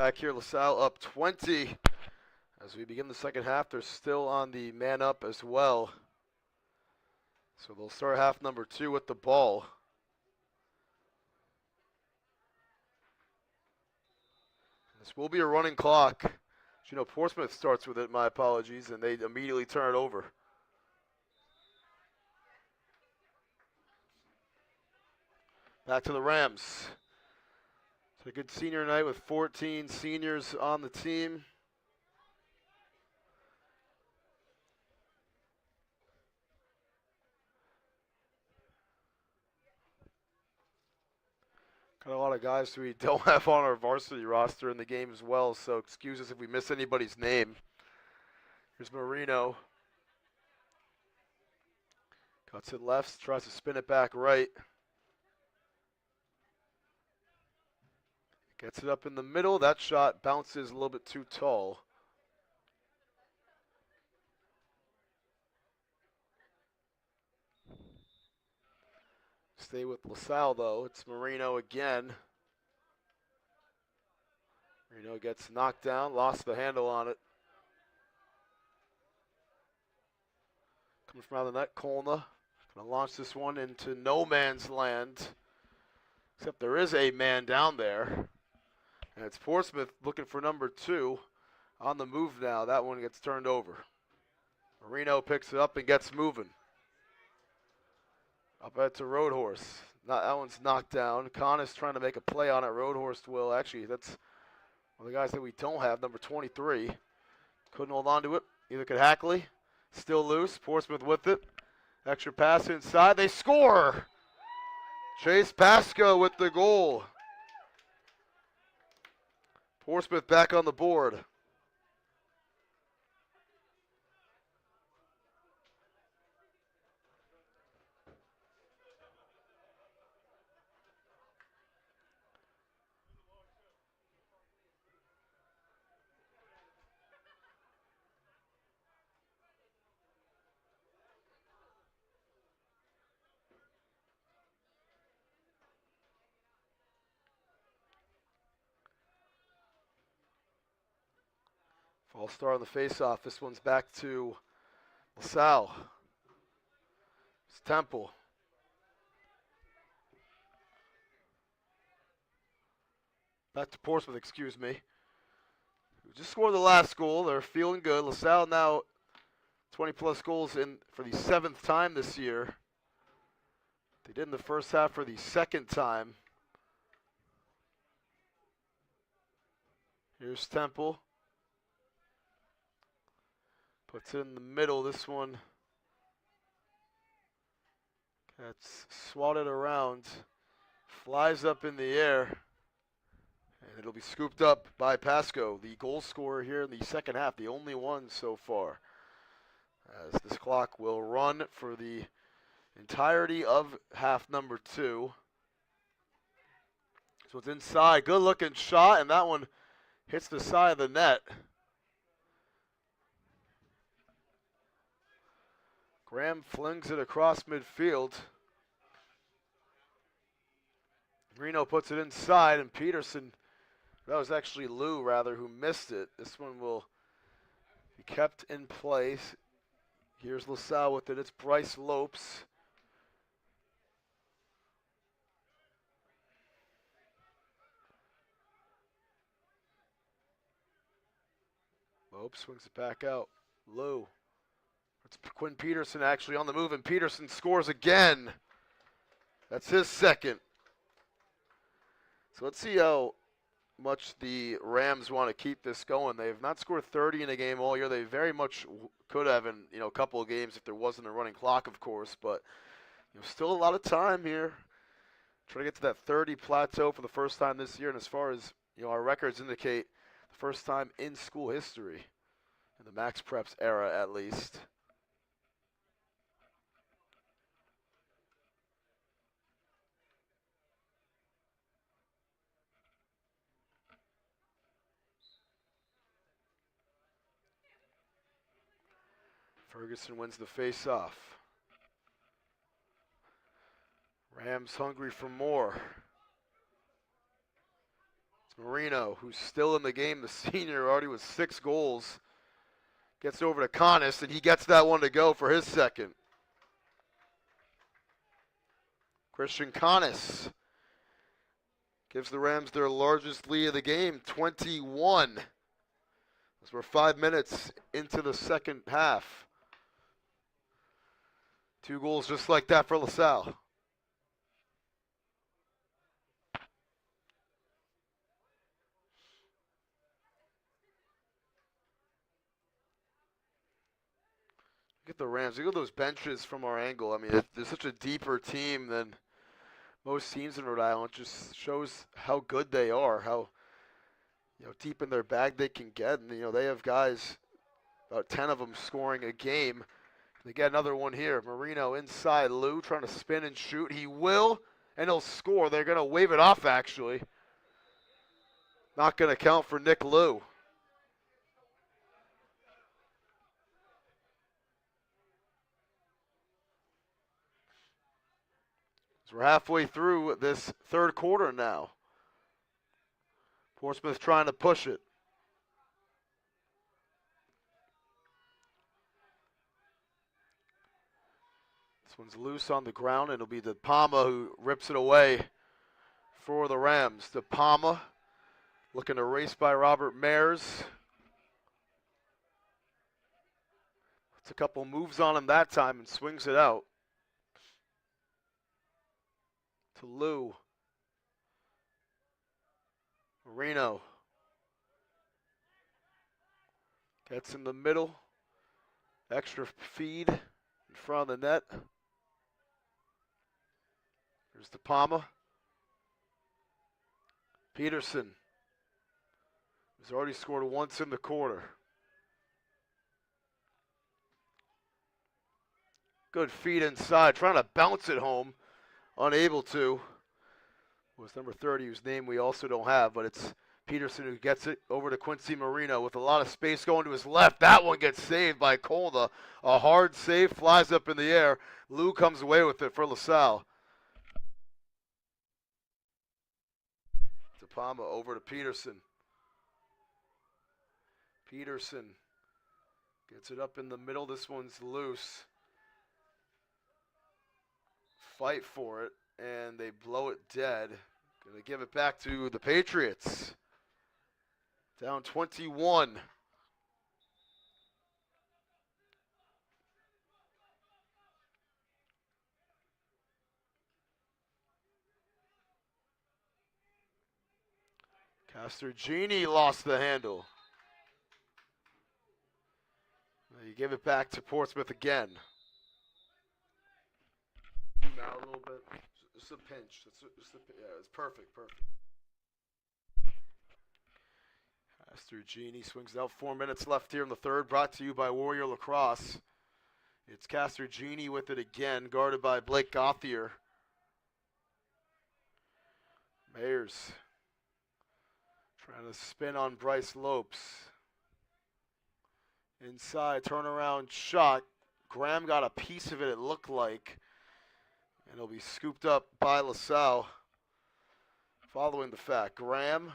Back here, LaSalle up 20. As we begin the second half, they're still on the man up as well. So they'll start half number 2 with the ball. This will be a running clock. You know, Portsmouth starts with it, my apologies, and they immediately turn it over. Back to the Rams. It's a good senior night with 14 seniors on the team. Got a lot of guys we don't have on our varsity roster in the game as well, so excuse us if we miss anybody's name. Here's Marino. Cuts it left, tries to spin it back right. Gets it up in the middle. That shot bounces a little bit too tall. Stay with LaSalle, though. It's Marino again. Marino gets knocked down, lost the handle on it. Coming from out of the net, Kolna. Gonna launch this one into no man's land. Except there is a man down there. And it's Portsmouth looking for number 2. On the move now. That one gets turned over. Marino picks it up and gets moving. Up at to Roadhorse. That one's knocked down. Khan is trying to make a play on it. Roadhorse will. Actually, that's one of the guys that we don't have, number 23. Couldn't hold on to it. Either could Hackley. Still loose. Portsmouth with it. Extra pass inside. They score! Chase Pasco with the goal. Portsmouth back on the board. False start on the face-off. This one's back to LaSalle. It's Temple. Back to Portsmouth, excuse me. Who just scored the last goal. They're feeling good. LaSalle now 20-plus goals in for the 7th time this year. They did in the first half for the 2nd time. Here's Temple. Puts it in the middle. This one gets swatted around. Flies up in the air. And it'll be scooped up by Pasco, the goal scorer here in the second half, the only one so far. As this clock will run for the entirety of half number 2. So it's inside. Good looking shot, and that one hits the side of the net. Graham flings it across midfield. Reno puts it inside, and Peterson, that was actually Lou, rather, who missed it. This one will be kept in place. Here's LaSalle with it. It's Bryce Lopes. Lopes swings it back out. Lou. It's Quinn Peterson actually on the move, and Peterson scores again. That's his second. So let's see how much the Rams want to keep this going. They've not scored 30 in a game all year. They very much could have in a couple of games if there wasn't a running clock, of course. But still a lot of time here. Trying to get to that 30 plateau for the first time this year. And as far as our records indicate, the first time in school history, in the Max Preps era at least. Ferguson wins the face-off. Rams hungry for more. Marino, who's still in the game, the senior, already with 6 goals, gets over to Conis, and he gets that one to go for his second. Christian Conis gives the Rams their largest lead of the game, 21. As we're 5 minutes into the second half. 2 goals just like that for LaSalle. Look at the Rams. Look at those benches from our angle. I mean, they're such a deeper team than most teams in Rhode Island. It just shows how good they are, how deep in their bag they can get. And they have guys, about 10 of them scoring a game. They get another one here. Marino inside. Lou trying to spin and shoot. He will, and he'll score. They're going to wave it off, actually. Not going to count for Nick Lou. So we're halfway through this third quarter now. Portsmouth trying to push it. This one's loose on the ground, and it'll be De Palma who rips it away for the Rams. De Palma looking to race by Robert Mayers. It's a couple moves on him that time and swings it out. To Lou. Marino. Gets in the middle. Extra feed in front of the net. There's De Palma. Peterson has already scored once in the quarter. Good feed inside, trying to bounce it home. Unable to. It was number 30, whose name we also don't have, but it's Peterson who gets it over to Quincy Marino with a lot of space going to his left. That one gets saved by Colda. A hard save, flies up in the air. Lou comes away with it for LaSalle. De Palma over to Peterson. Peterson gets it up in the middle. This one's loose. Fight for it, and they blow it dead. Going to give it back to the Patriots. Down 21. Castergini lost the handle. You give it back to Portsmouth again. Out a little bit. Just a pinch. Yeah, it's perfect. Castergini swings it out. 4 minutes left here in the third. Brought to you by Warrior Lacrosse. It's Castergini with it again, guarded by Blake Gauthier. Mayers trying to spin on Bryce Lopes. Inside, turnaround shot. Graham got a piece of it looked like. And it'll be scooped up by LaSalle. Following the fact, Graham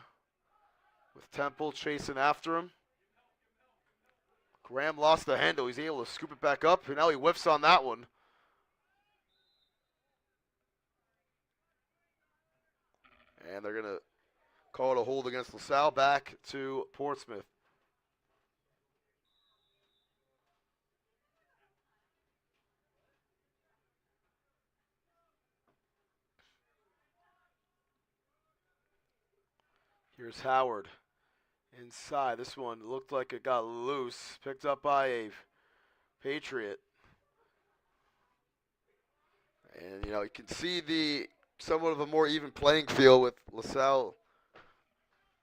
with Temple chasing after him. Graham lost the handle. He's able to scoop it back up, and now he whiffs on that one. And they're going to call it a hold against LaSalle. Back to Portsmouth. Here's Howard inside. This one looked like it got loose. Picked up by a Patriot. And, you can see the somewhat of a more even playing field with LaSalle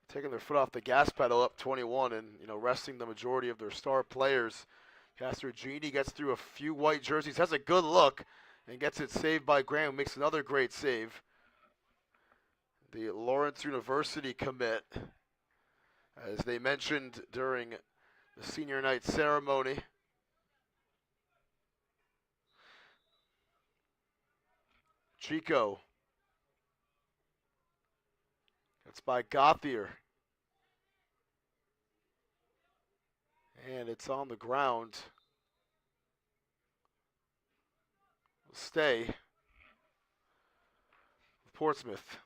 taking their foot off the gas pedal up 21 and, resting the majority of their star players. Castergini gets through a few white jerseys, has a good look, and gets it saved by Graham, who makes another great save. The Lawrence University commit, as they mentioned during the senior night ceremony. Chico It's by Gothier. And it's on the ground. Stay. Portsmouth.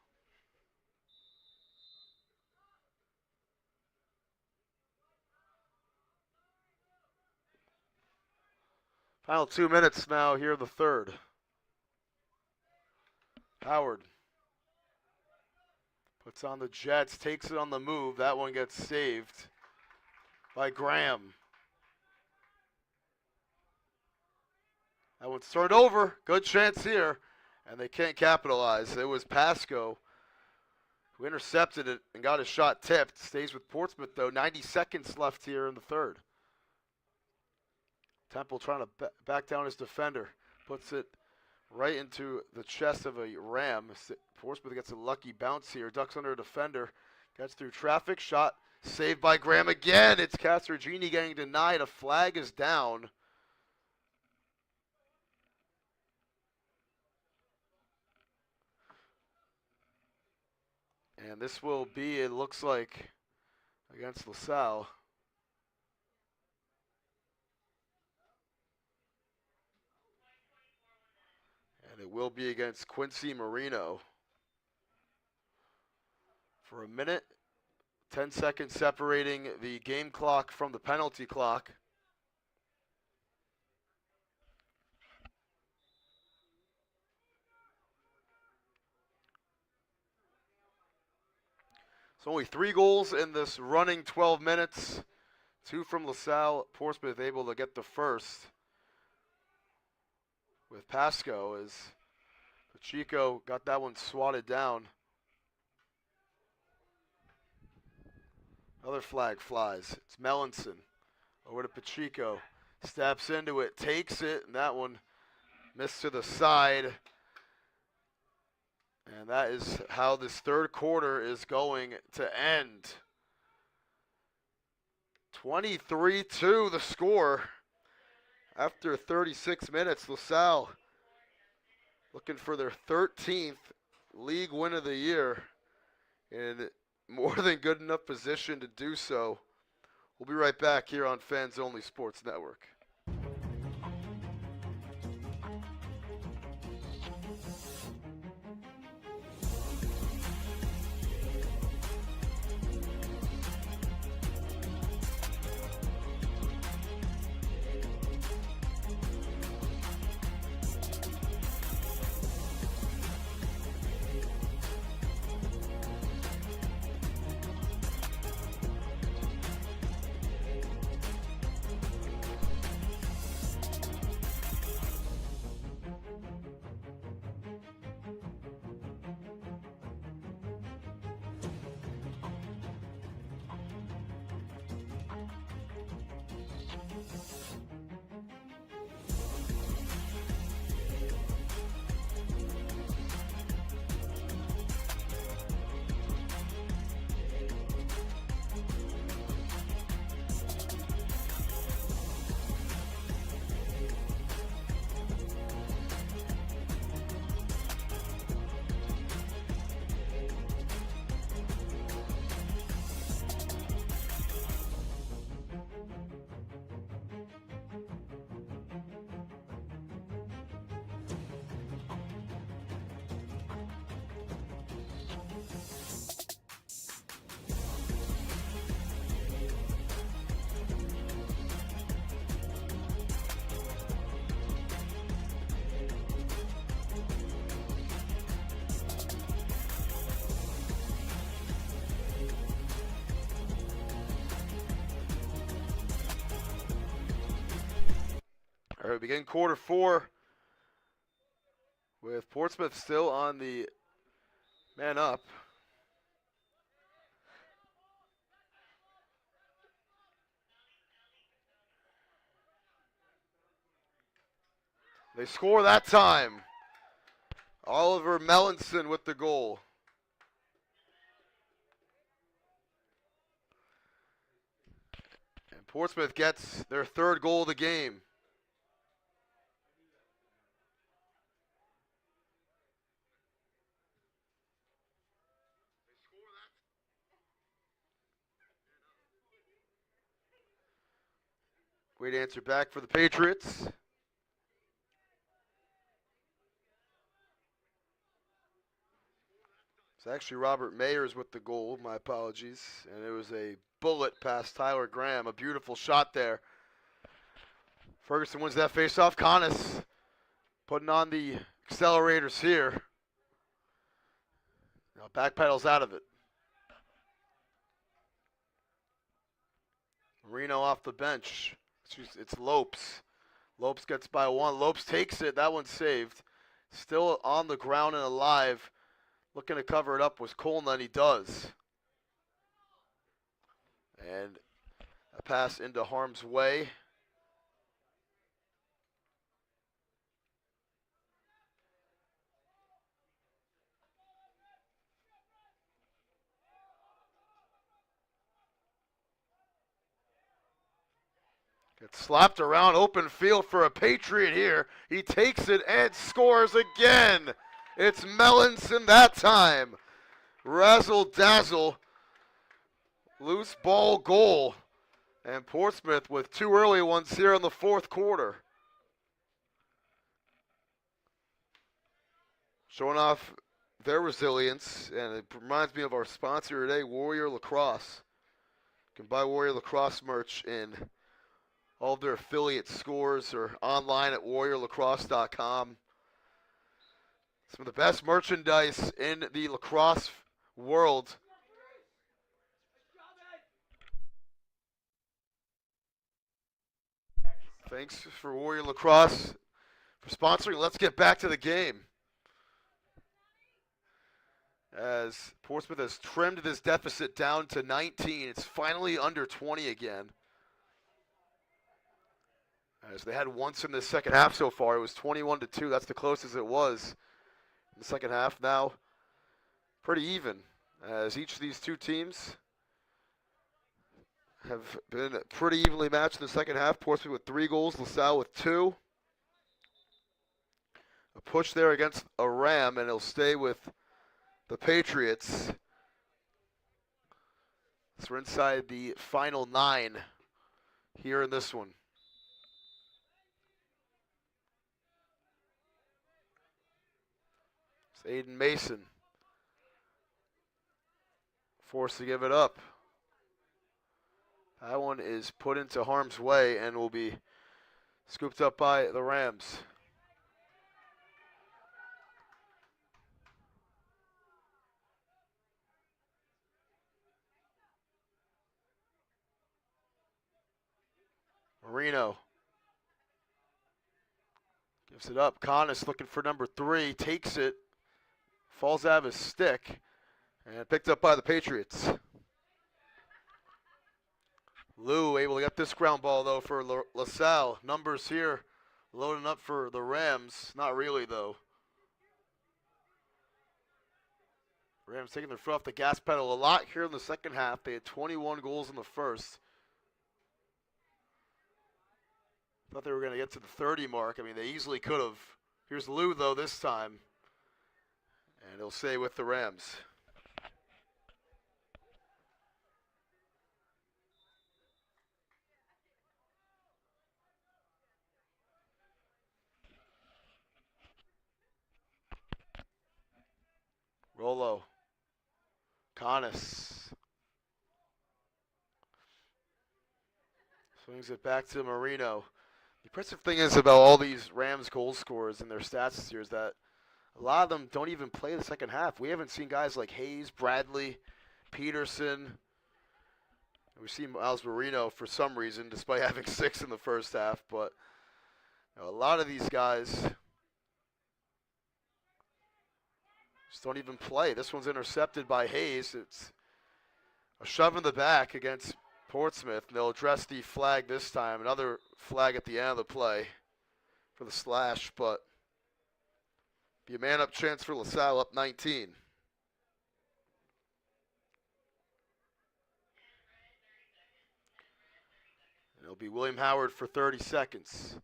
Final 2 minutes now here in the third. Howard puts on the Jets, takes it on the move. That one gets saved by Graham. That one's turned over. Good chance here. And they can't capitalize. It was Pasco who intercepted it and got his shot tipped. Stays with Portsmouth, though. 90 seconds left here in the third. Temple trying to back down his defender. Puts it right into the chest of a Ram. Portsmouth gets a lucky bounce here. Ducks under a defender. Gets through traffic. Shot saved by Graham again. It's Castrogini getting denied. A flag is down. And this will be, it looks like, against LaSalle. And it will be against Quincy Marino. For a minute, 10 seconds separating the game clock from the penalty clock. So only 3 goals in this running 12 minutes. 2 from LaSalle. Portsmouth able to get the first with Pasco as Pacheco got that one swatted down. Another flag flies. It's Melanson over to Pacheco. Steps into it, takes it, and that one missed to the side. And that is how this third quarter is going to end. 23-2 the score after 36 minutes. LaSalle looking for their 13th league win of the year in more than good enough position to do so. We'll be right back here on Fans Only Sports Network. All right, we begin quarter 4 with Portsmouth still on the man up. They score that time. Oliver Melanson with the goal. And Portsmouth gets their 3rd goal of the game. Great answer back for the Patriots. It's actually Robert Mayers with the goal. My apologies. And it was a bullet past Tyler Graham. A beautiful shot there. Ferguson wins that faceoff. Conness putting on the accelerators here. Now backpedals out of it. Marino off the bench. It's Lopes. Lopes gets by one. Lopes takes it. That one's saved. Still on the ground and alive. Looking to cover it up was Coleman, and he does. And a pass into harm's way. Gets slapped around open field for a Patriot here. He takes it and scores again. It's Mellinson that time. Razzle dazzle. Loose ball goal. And Portsmouth with two early ones here in the fourth quarter. Showing off their resilience, and it reminds me of our sponsor today, Warrior Lacrosse. You can buy Warrior Lacrosse merch in all of their affiliate stores or online at warriorlacrosse.com. Some of the best merchandise in the lacrosse world. Thanks for Warrior Lacrosse for sponsoring. Let's get back to the game. As Portsmouth has trimmed this deficit down to 19. It's finally under 20 again. As they had once in the second half so far, it was 21-2. That's the closest it was in the second half. Now, pretty even, as each of these two teams have been pretty evenly matched in the second half. Portsmouth with 3 goals, LaSalle with 2. A push there against a Ram, and it'll stay with the Patriots. So we're inside the final 9 here in this one. It's Aiden Mason forced to give it up. That one is put into harm's way and will be scooped up by the Rams. Marino gives it up. Conness looking for number 3, takes it, falls out of his stick, and picked up by the Patriots. Lou able to get this ground ball, though, for LaSalle. Numbers here loading up for the Rams. Not really, though. Rams taking their foot off the gas pedal a lot here in the second half. They had 21 goals in the first. Thought they were going to get to the 30 mark. I mean, they easily could have. Here's Lou, though, this time. And he'll stay with the Rams. Rolo. Conness. Swings it back to Marino. The impressive thing is about all these Rams goal scorers and their stats this year is that a lot of them don't even play the second half. We haven't seen guys like Hayes, Bradley, Peterson. We've seen Miles Marino for some reason, despite having 6 in the first half. But you know, a lot of these guys just don't even play. This one's intercepted by Hayes. It's a shove in the back against Portsmouth. And they'll address the flag this time. Another flag at the end of the play for the slash, but be a man-up chance for LaSalle, up 19. And it'll be William Howard for 30 seconds.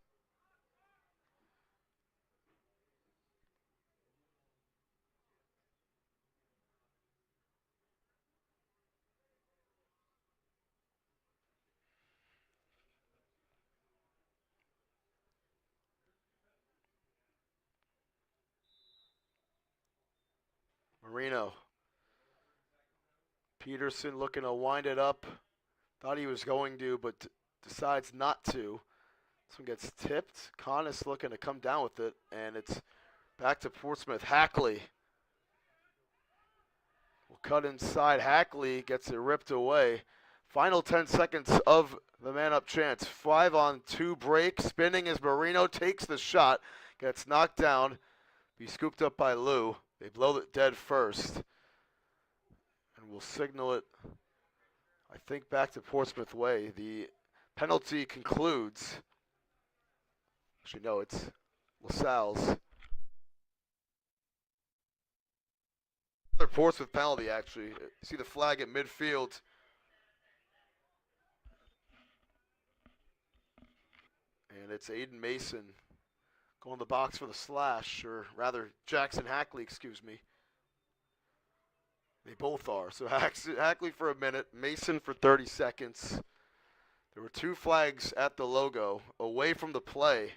Marino. Peterson looking to wind it up. Thought he was going to, but decides not to. This one gets tipped. Connis looking to come down with it, and it's back to Portsmouth. Hackley will cut inside. Hackley gets it ripped away. Final 10 seconds of the man-up chance. 5-on-2 break. Spinning as Marino takes the shot. Gets knocked down. Be scooped up by Lou. They blow it dead first. And we'll signal it, I think, back to Portsmouth way. The penalty concludes. Actually, no, it's LaSalle's. Another Portsmouth penalty, actually. You see the flag at midfield. And it's Aiden Mason going in the box for the slash, or rather Jackson Hackley, excuse me. They both are. So Hackley for a minute, Mason for 30 seconds. There were two flags at the logo, away from the play.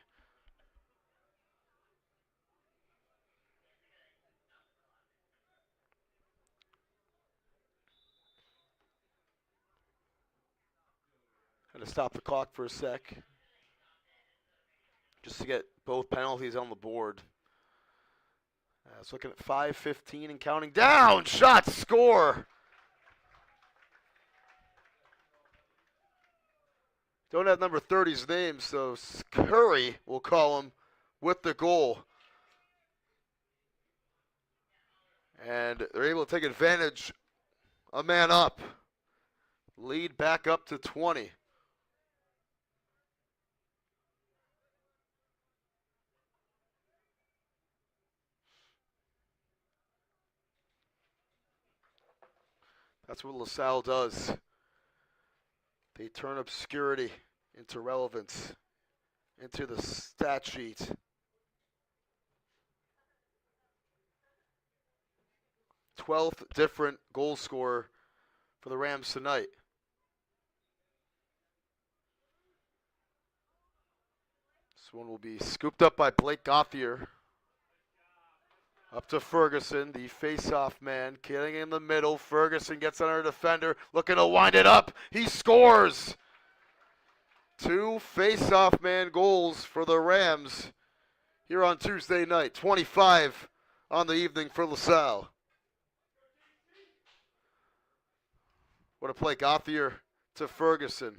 Had to stop the clock for a sec, just to get both penalties on the board. It's looking at 5:15 and counting down. Shot, score. Don't have number 30's name, so Curry will call him with the goal. And they're able to take advantage. A man up. Lead back up to 20. That's what LaSalle does. They turn obscurity into relevance, into the stat sheet. 12th different goal scorer for the Rams tonight. This one will be scooped up by Blake Gauthier. Up to Ferguson, the face-off man, getting in the middle. Ferguson gets under a defender, looking to wind it up. He scores! Two face-off man goals for the Rams here on Tuesday night. 25 on the evening for LaSalle. What a play, Gauthier to Ferguson.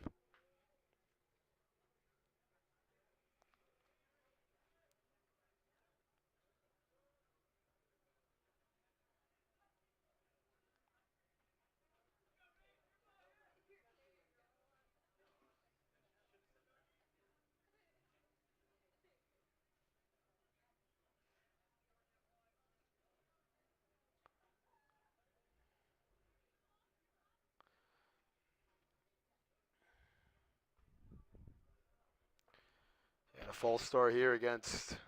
And a false start here against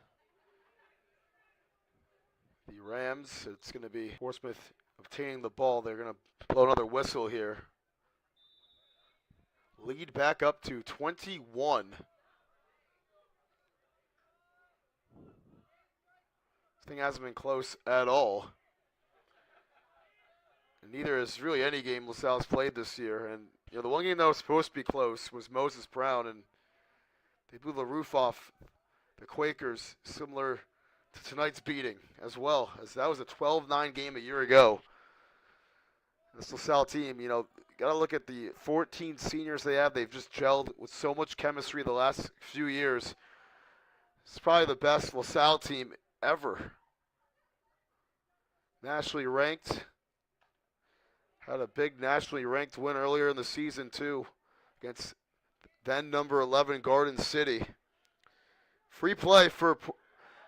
the Rams. It's going to be Portsmouth obtaining the ball. They're going to blow another whistle here. Lead back up to 21. This thing hasn't been close at all. And neither is really any game LaSalle's played this year. And the one game that was supposed to be close was Moses Brown, and they blew the roof off the Quakers, similar to tonight's beating as well, as that was a 12-9 game a year ago. This LaSalle team, got to look at the 14 seniors they have. They've just gelled with so much chemistry the last few years. It's probably the best LaSalle team ever. Nationally ranked. Had a big nationally ranked win earlier in the season, too, against then number 11 Garden City. Free play for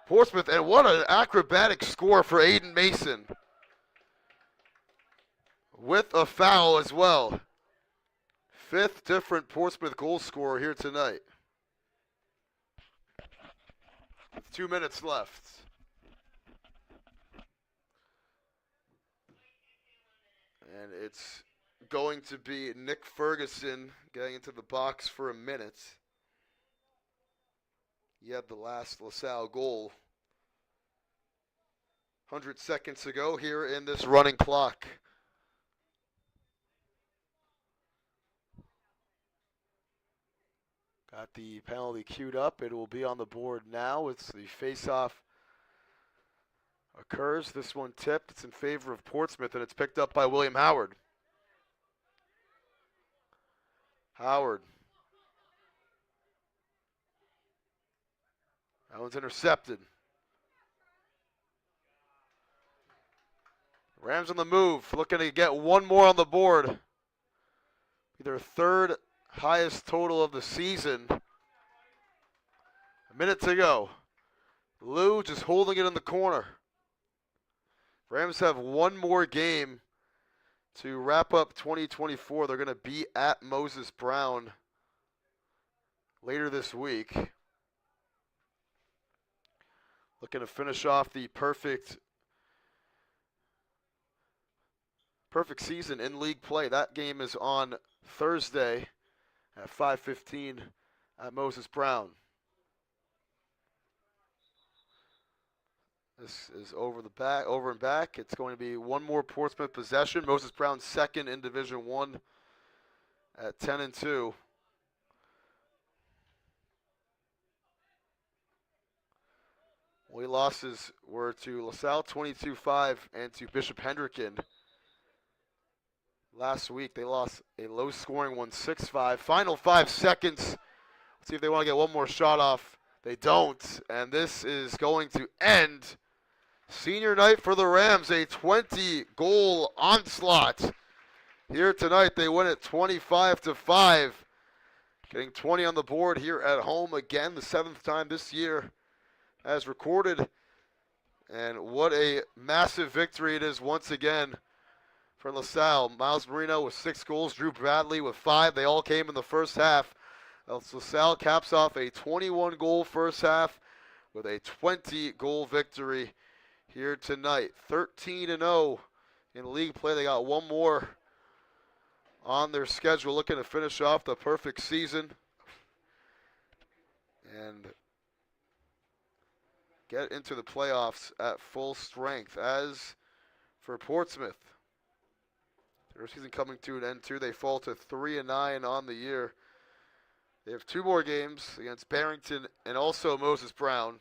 Portsmouth, and what an acrobatic score for Aiden Mason. With a foul as well. Fifth different Portsmouth goal scorer here tonight. With 2 minutes left. And it's going to be Nick Ferguson getting into the box for a minute. He had the last LaSalle goal. 100 seconds to go here in this running clock. Got the penalty queued up. It will be on the board now. It's the face-off occurs. This one tipped. It's in favor of Portsmouth, and it's picked up by William Howard. Howard. That one's intercepted. Rams on the move, looking to get one more on the board. Their third highest total of the season. A minute to go. Lou just holding it in the corner. Rams have one more game to wrap up 2024. They're going to be at Moses Brown later this week. Looking to finish off the perfect season in league play. That game is on Thursday at 5:15 at Moses Brown. This is over and back. It's going to be one more Portsmouth possession. Moses Brown second in Division 1 at 10-2. Only losses were to LaSalle 22-5 and to Bishop Hendricken. Last week they lost a low-scoring one 6-5. Final 5 seconds. Let's see if they want to get one more shot off. They don't, and this is going to end senior night for the Rams, a 20-goal onslaught. Here tonight, they win it 25-5, getting 20 on the board here at home again, the 7th time this year as recorded. And what a massive victory it is once again for LaSalle. Miles Marino with 6 goals, Drew Bradley with 5. They all came in the first half. LaSalle caps off a 21-goal first half with a 20-goal victory here tonight. 13-0 in league play. They got one more on their schedule, looking to finish off the perfect season and get into the playoffs at full strength. As for Portsmouth, their season coming to an end too. They fall to 3-9 on the year. They have 2 more games against Barrington and also Moses Brown.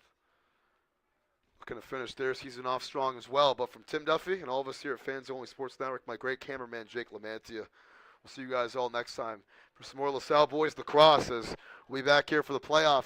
Looking to finish their season off strong as well. But from Tim Duffy and all of us here at Fans Only Sports Network, my great cameraman Jake Lamantia, we'll see you guys all next time for some more LaSalle boys lacrosse as we'll be back here for the playoffs.